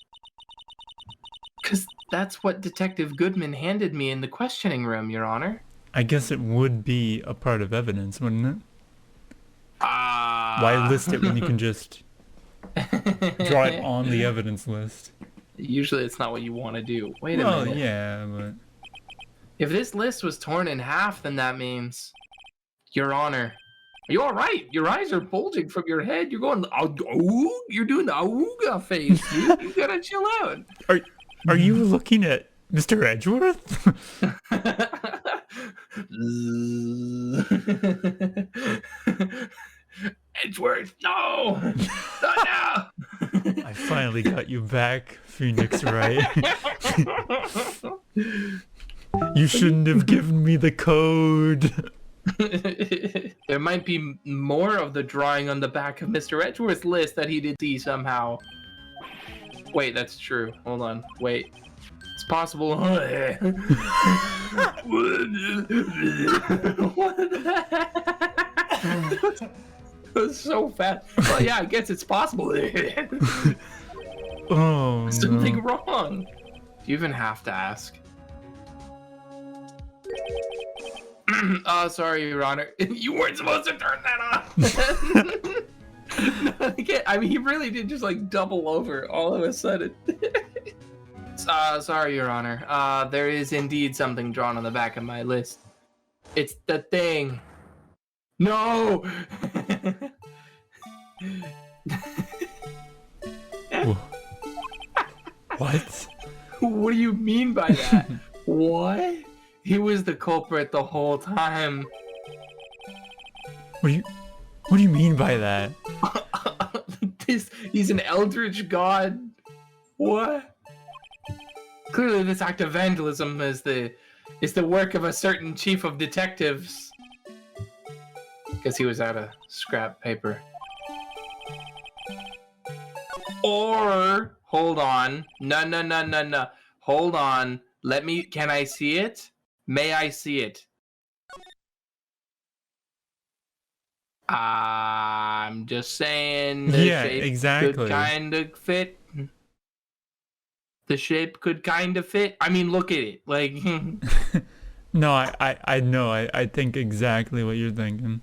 Because that's what Detective Goodman handed me in the questioning room, Your Honor. I guess it would be a part of evidence, wouldn't it? Why list it when you can just draw it on the evidence list? Usually it's not what you want to do. Wait a minute. Well, yeah, but... If this list was torn in half, then that means... Your Honor. Are you alright? Your eyes are bulging from your head. You're going, oh, you're doing the auga face, dude. You gotta chill out. Are you looking at Mr. Edgeworth? Edgeworth, no! Not now! I finally got you back, Phoenix Wright. You shouldn't have given me the code. There might be more of the drawing on the back of Mr. Edgeworth's list that he did see somehow. Wait, that's true. Hold on. Wait. It's possible. What the heck? It was so fast. Well, yeah, I guess it's possible. Oh, something wrong. Do you even have to ask? Sorry, Your Honor. You weren't supposed to turn that on. No, I mean, he really did just like double over all of a sudden. Sorry, Your Honor. There is indeed something drawn on the back of my list. It's the thing. No! What? What do you mean by that? What? He was the culprit the whole time. What do you mean by that? He's an eldritch god. What? Clearly this act of vandalism is the work of a certain chief of detectives. Guess he was out of scrap paper. Or, hold on. No. Hold on. Can I see it? May I see it? I'm just saying the shape could kind of fit. The shape could kind of fit. I mean, look at it. Like, no, I know. I think exactly what you're thinking.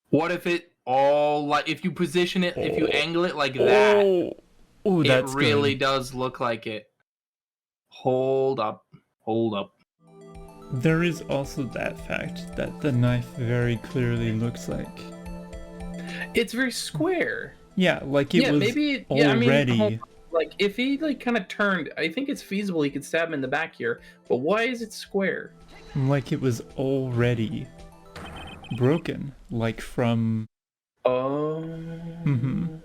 What if it all, like, if you position it, if you angle it like that, it really does look like it. Hold up. There is also that fact that the knife very clearly looks like... It's very square. Yeah, like it was maybe, already... I mean, like, if he, like, kind of turned, I think it's feasible he could stab him in the back here, but why is it square? Like it was already broken, like from... Oh. Mm-hmm.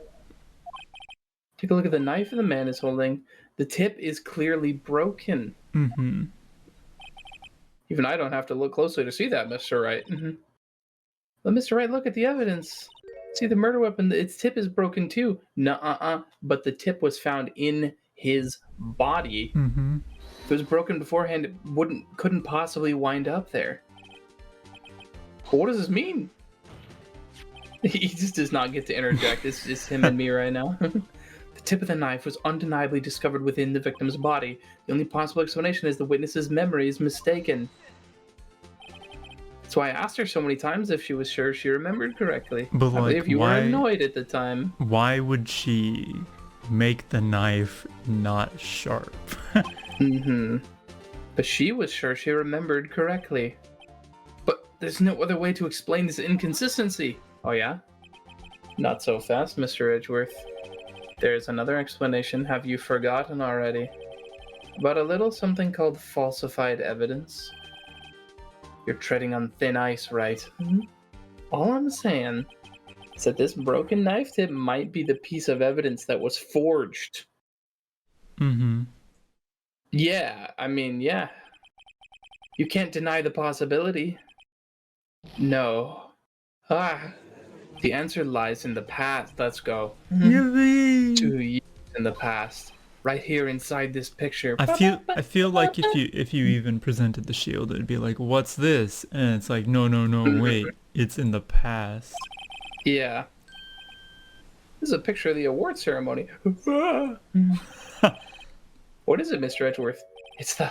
Take a look at the knife the man is holding. The tip is clearly broken. Mm-hmm. Even I don't have to look closely to see that, Mr. Wright. Mm-hmm. Let Mr. Wright look at the evidence. See, the murder weapon, its tip is broken too. Nuh-uh-uh. But the tip was found in his body. Mm-hmm. If it was broken beforehand, it couldn't possibly wind up there. But what does this mean? He just does not get to interject. It's just him and me right now. The tip of the knife was undeniably discovered within the victim's body. The only possible explanation is the witness's memory is mistaken. That's why I asked her so many times if she was sure she remembered correctly. But I believe you were annoyed at the time. Why would she make the knife not sharp? Mm-hmm. But she was sure she remembered correctly. But there's no other way to explain this inconsistency. Oh yeah? Not so fast, Mr. Edgeworth. There's another explanation. Have you forgotten already? About a little something called falsified evidence. You're treading on thin ice, right? All I'm saying is that this broken knife tip might be the piece of evidence that was forged. Mm-hmm. Yeah, I mean, yeah. You can't deny the possibility. No. The answer lies in the past. Let's go. Yippee! 2 years in the past. Right here inside this picture. I feel like if you even presented the shield, it'd be like, what's this? And it's like, no, wait, it's in the past. Yeah. This is a picture of the award ceremony. What is it, Mr. Edgeworth? It's the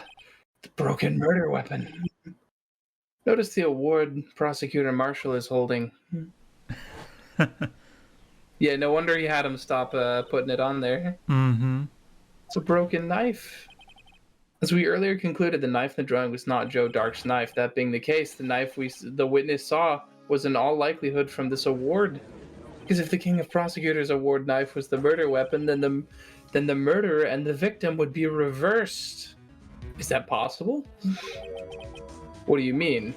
broken murder weapon. Notice the award prosecutor Marshall is holding. Yeah, no wonder he had him stop putting it on there. Mm-hmm. It's a broken knife. As we earlier concluded, the knife in the drawing was not Joe Dark's knife. That being the case, the knife the witness saw was in all likelihood from this award. Because if the King of Prosecutors award knife was the murder weapon, then the murderer and the victim would be reversed. Is that possible? What do you mean?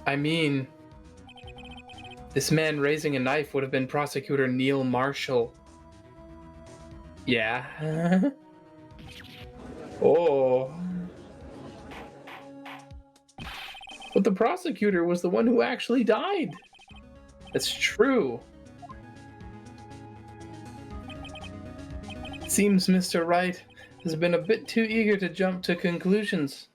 I mean, this man raising a knife would have been Prosecutor Neil Marshall. Yeah. Oh. But the prosecutor was the one who actually died. That's true. It seems Mr. Wright has been a bit too eager to jump to conclusions.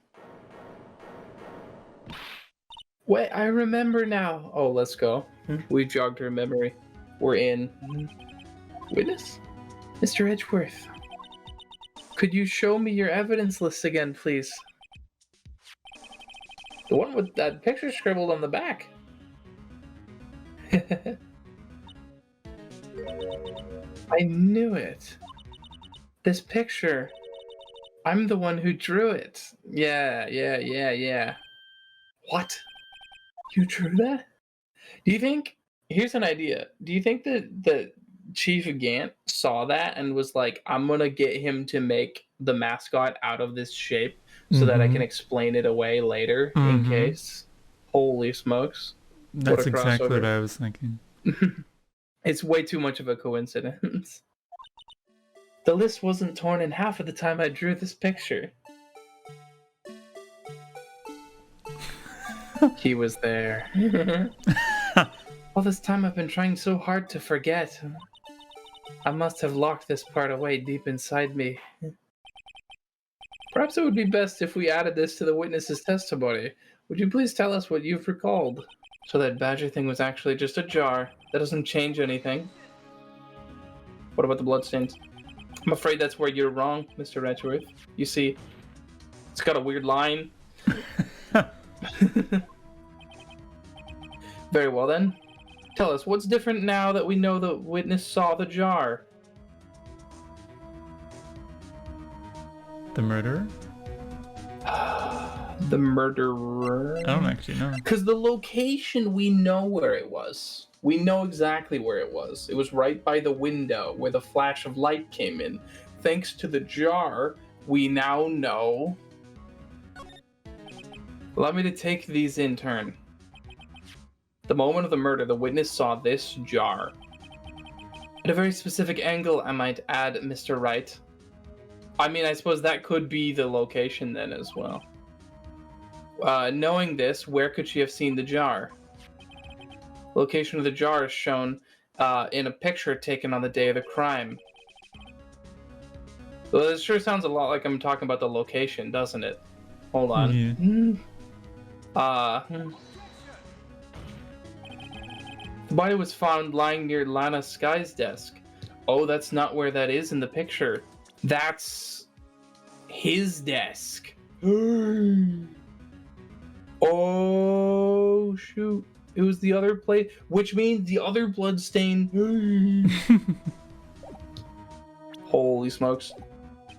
Wait, I remember now. Oh, let's go. We've jogged her memory. We're in. Witness? Mr. Edgeworth, could you show me your evidence list again, please? The one with that picture scribbled on the back. I knew it. This picture. I'm the one who drew it. Yeah. What? You drew that? Do you think... Here's an idea. Do you think that Chief Gant saw that and was like, I'm gonna get him to make the mascot out of this shape so that I can explain it away later in case? Holy smokes. That's exactly what I was thinking. It's way too much of a coincidence. The list wasn't torn in half at the time I drew this picture. He was there. All this time I've been trying so hard to forget. I must have locked this part away deep inside me. Perhaps it would be best if we added this to the witness's testimony. Would you please tell us what you've recalled? So that badger thing was actually just a jar. That doesn't change anything. What about the bloodstains? I'm afraid that's where you're wrong, Mr. Edgeworth. You see, it's got a weird line. Very well then. Tell us, what's different now that we know the witness saw the jar? The murderer? The murderer? I don't actually know. Because the location, we know where it was. We know exactly where it was. It was right by the window where the flash of light came in. Thanks to the jar, we now know. Allow me to take these in turn. The moment of the murder, the witness saw this jar. At a very specific angle, I might add, Mr. Wright. I mean, I suppose that could be the location then as well. Knowing this, where could she have seen the jar? Location of the jar is shown in a picture taken on the day of the crime. Well, it sure sounds a lot like I'm talking about the location, doesn't it? Hold on. Yeah. The body was found lying near Lana Sky's desk. Oh, that's not where that is in the picture. That's his desk. Oh, shoot. It was the other place, which means the other blood stain. Holy smokes.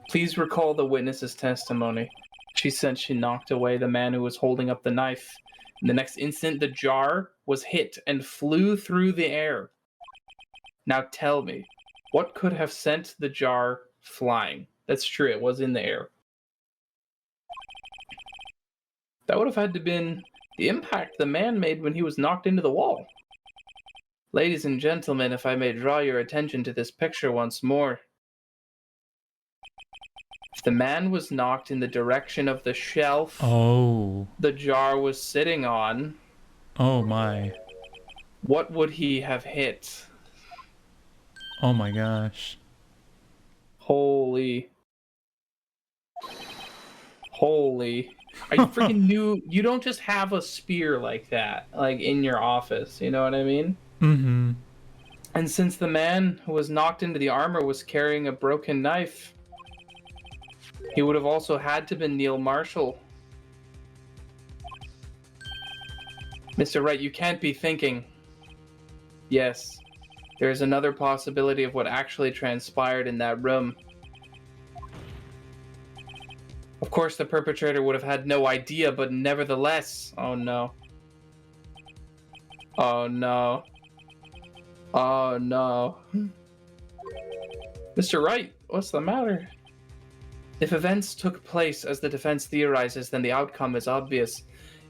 Please recall the witness's testimony. She said she knocked away the man who was holding up the knife. In the next instant, the jar was hit and flew through the air. Now tell me, What could have sent the jar flying? That's true, it was in the air. That would have had to been the impact the man made when he was knocked into the wall. Ladies and gentlemen, if I may draw your attention to this picture once more. If the man was knocked in the direction of the shelf the jar was sitting on, oh my. what would he have hit? Oh my gosh. Holy. I freaking knew you don't just have a spear like that, like in your office, you know what I mean? Mm-hmm. And since the man who was knocked into the armor was carrying a broken knife, he would have also had to been Neil Marshall. Mr. Wright, you can't be thinking. Yes, there is another possibility of what actually transpired in that room. Of course, the perpetrator would have had no idea, but nevertheless... Oh no. Oh no. Oh no. Mr. Wright, what's the matter? If events took place as the defense theorizes, then the outcome is obvious.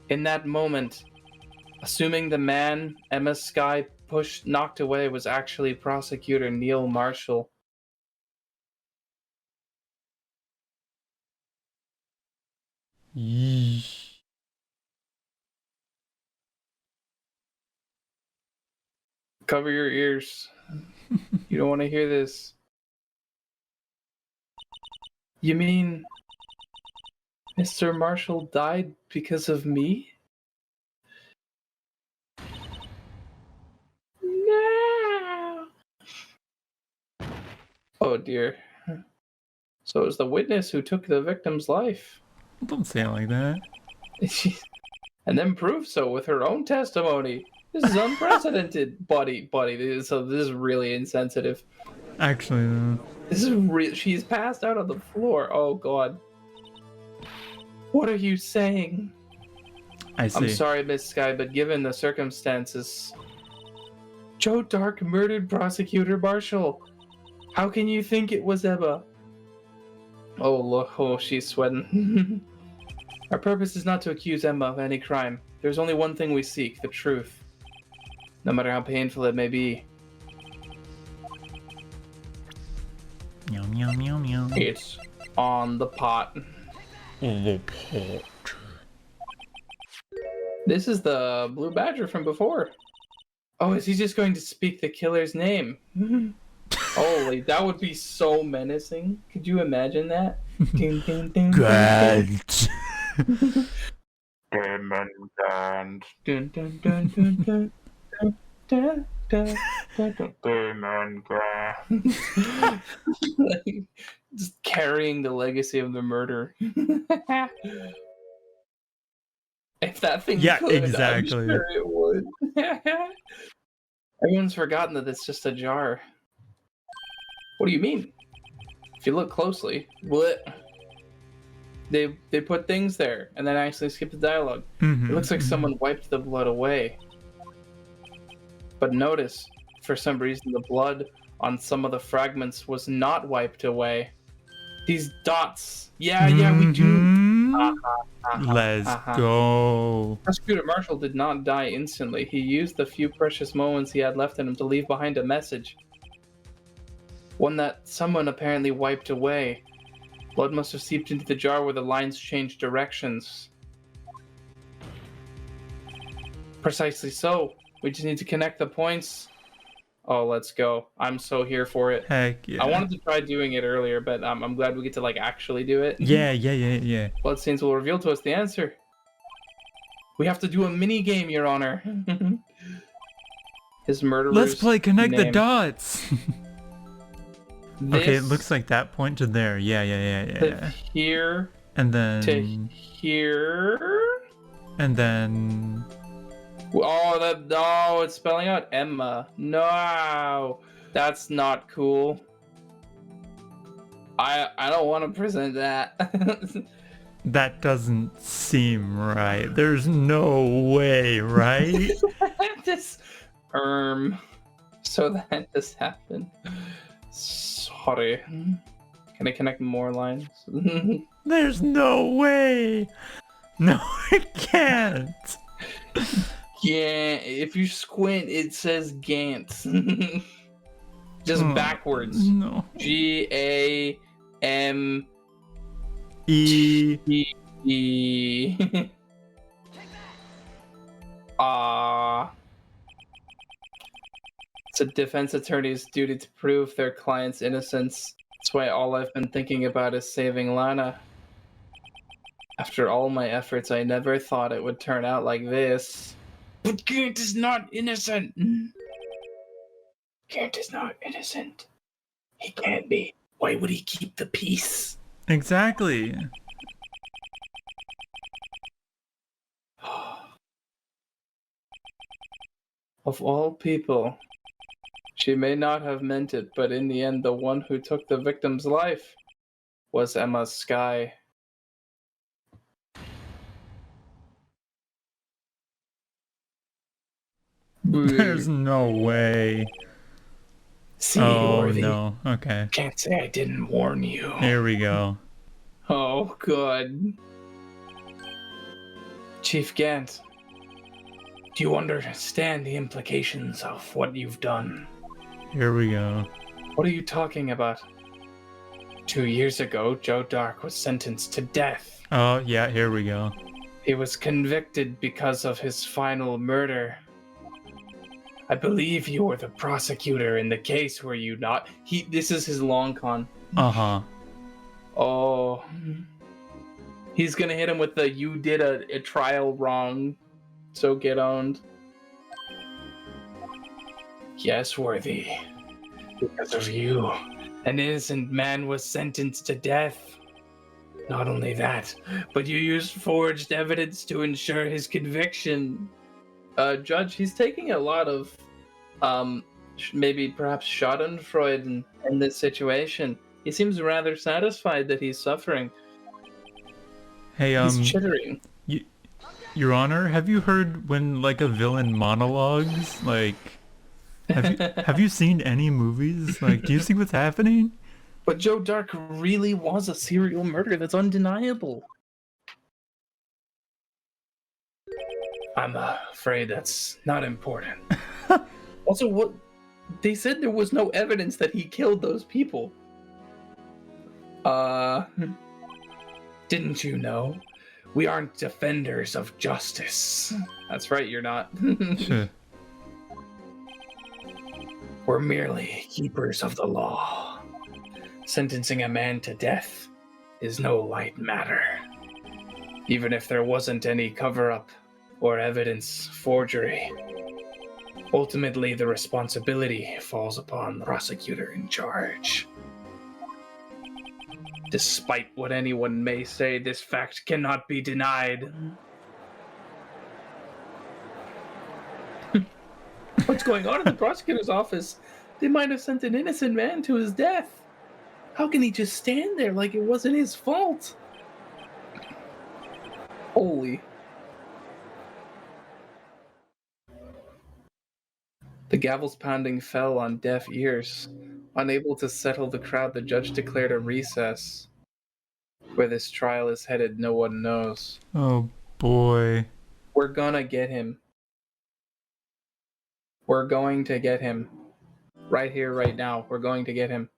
In that moment, assuming the man Emma Skye knocked away was actually prosecutor Neil Marshall. Yeesh. Cover your ears. You don't want to hear this. You mean Mr. Marshall died because of me? No. Oh dear. So it was the witness who took the victim's life. Don't say it like that. And then proved so with her own testimony. This is unprecedented, buddy. So this is really insensitive. Actually, though. This is real. She's passed out on the floor. Oh god. What are you saying? I see. I'm sorry, Miss Skye, but given the circumstances, Joe Dark murdered Prosecutor Marshall. How can you think it was Emma? Oh look, oh she's sweating. Our purpose is not to accuse Emma of any crime. There's only one thing we seek: the truth. No matter how painful it may be. Meow, meow, meow, meow. It's on the pot. The pot. This is the Blue Badger from before. Oh, is he just going to speak the killer's name? Holy, that would be so menacing. Could you imagine that? Ding, ding, ding, Grant. Demon Grant. Dun, dun, dun, dun, dun, dun, dun, dun, dun, dun. Demon Grant. Like, just carrying the legacy of the murder. If that thing could, exactly. I'm sure it would. Everyone's forgotten that it's just a jar. What do you mean? If you look closely, what? They put things there and then actually skip the dialogue. Mm-hmm, It looks like someone wiped the blood away. But notice, for some reason, the blood on some of the fragments was not wiped away. These dots. Yeah, we do. Let's go. Prosecutor Marshall did not die instantly. He used the few precious moments he had left in him to leave behind a message. One that someone apparently wiped away. Blood must have seeped into the jar where the lines changed directions. Precisely so. We just need to connect the points. Oh, let's go. I'm so here for it. Heck yeah. I wanted to try doing it earlier, but I'm glad we get to like actually do it. Yeah. Blood stains will reveal to us the answer. We have to do a mini game, Your Honor. His murderer's Let's play Connect the name. Dots. This Okay, it looks like that point to there. Yeah. to here And then to here. and then Oh, it's spelling out Emma. No, that's not cool. I don't want to present that. that doesn't seem right. There's no way, right? Just so that just happened. Hurry. Can I connect more lines? There's no way. No, I can't. Yeah, if you squint, it says Gantz. Just backwards. No. Gamee. E. It's a defense attorney's duty to prove their client's innocence. That's why all I've been thinking about is saving Lana. After all my efforts, I never thought it would turn out like this. But Gant is not innocent. Gant is not innocent. He can't be. Why would he keep the peace? Exactly. Of all people, she may not have meant it, but in the end, the one who took the victim's life was Emma Skye. There's no way. See, Oh Worthy. no. Okay. Can't say I didn't warn you. Here we go. Oh, good. Chief Gant, do you understand the implications of what you've done? Here we go. What are you talking about? 2 years ago, Joe Dark was sentenced to death. Oh yeah, here we go. He was convicted because of his final murder. I believe you were the prosecutor in the case, were you not? This is his long con. Uh-huh. Oh. He's gonna hit him with the "you did a trial wrong, so get owned." Yes, Worthy. Because of you, an innocent man was sentenced to death. Not only that, but you used forged evidence to ensure his conviction. Judge, he's taking a lot of, maybe perhaps Schadenfreude in this situation. He seems rather satisfied that he's suffering. Hey, He's chittering. Your Honor, have you heard when like a villain monologues? Like, have you seen any movies? Like, do you see what's happening? But Joe Dark really was a serial murderer. That's undeniable. I'm afraid that's not important. Also, what they said, there was no evidence that he killed those people. Didn't you know? We aren't defenders of justice. That's right, you're not. Sure. We're merely keepers of the law. Sentencing a man to death is no light matter. Even if there wasn't any cover-up or evidence forgery, ultimately the responsibility falls upon the prosecutor in charge. Despite what anyone may say, this fact cannot be denied. What's going on in the prosecutor's office? They might have sent an innocent man to his death. How can he just stand there like it wasn't his fault? Holy. The gavel's pounding fell on deaf ears. Unable to settle the crowd, the judge declared a recess. Where this trial is headed, no one knows. Oh boy. We're gonna get him. We're going to get him. Right here, right now. We're going to get him.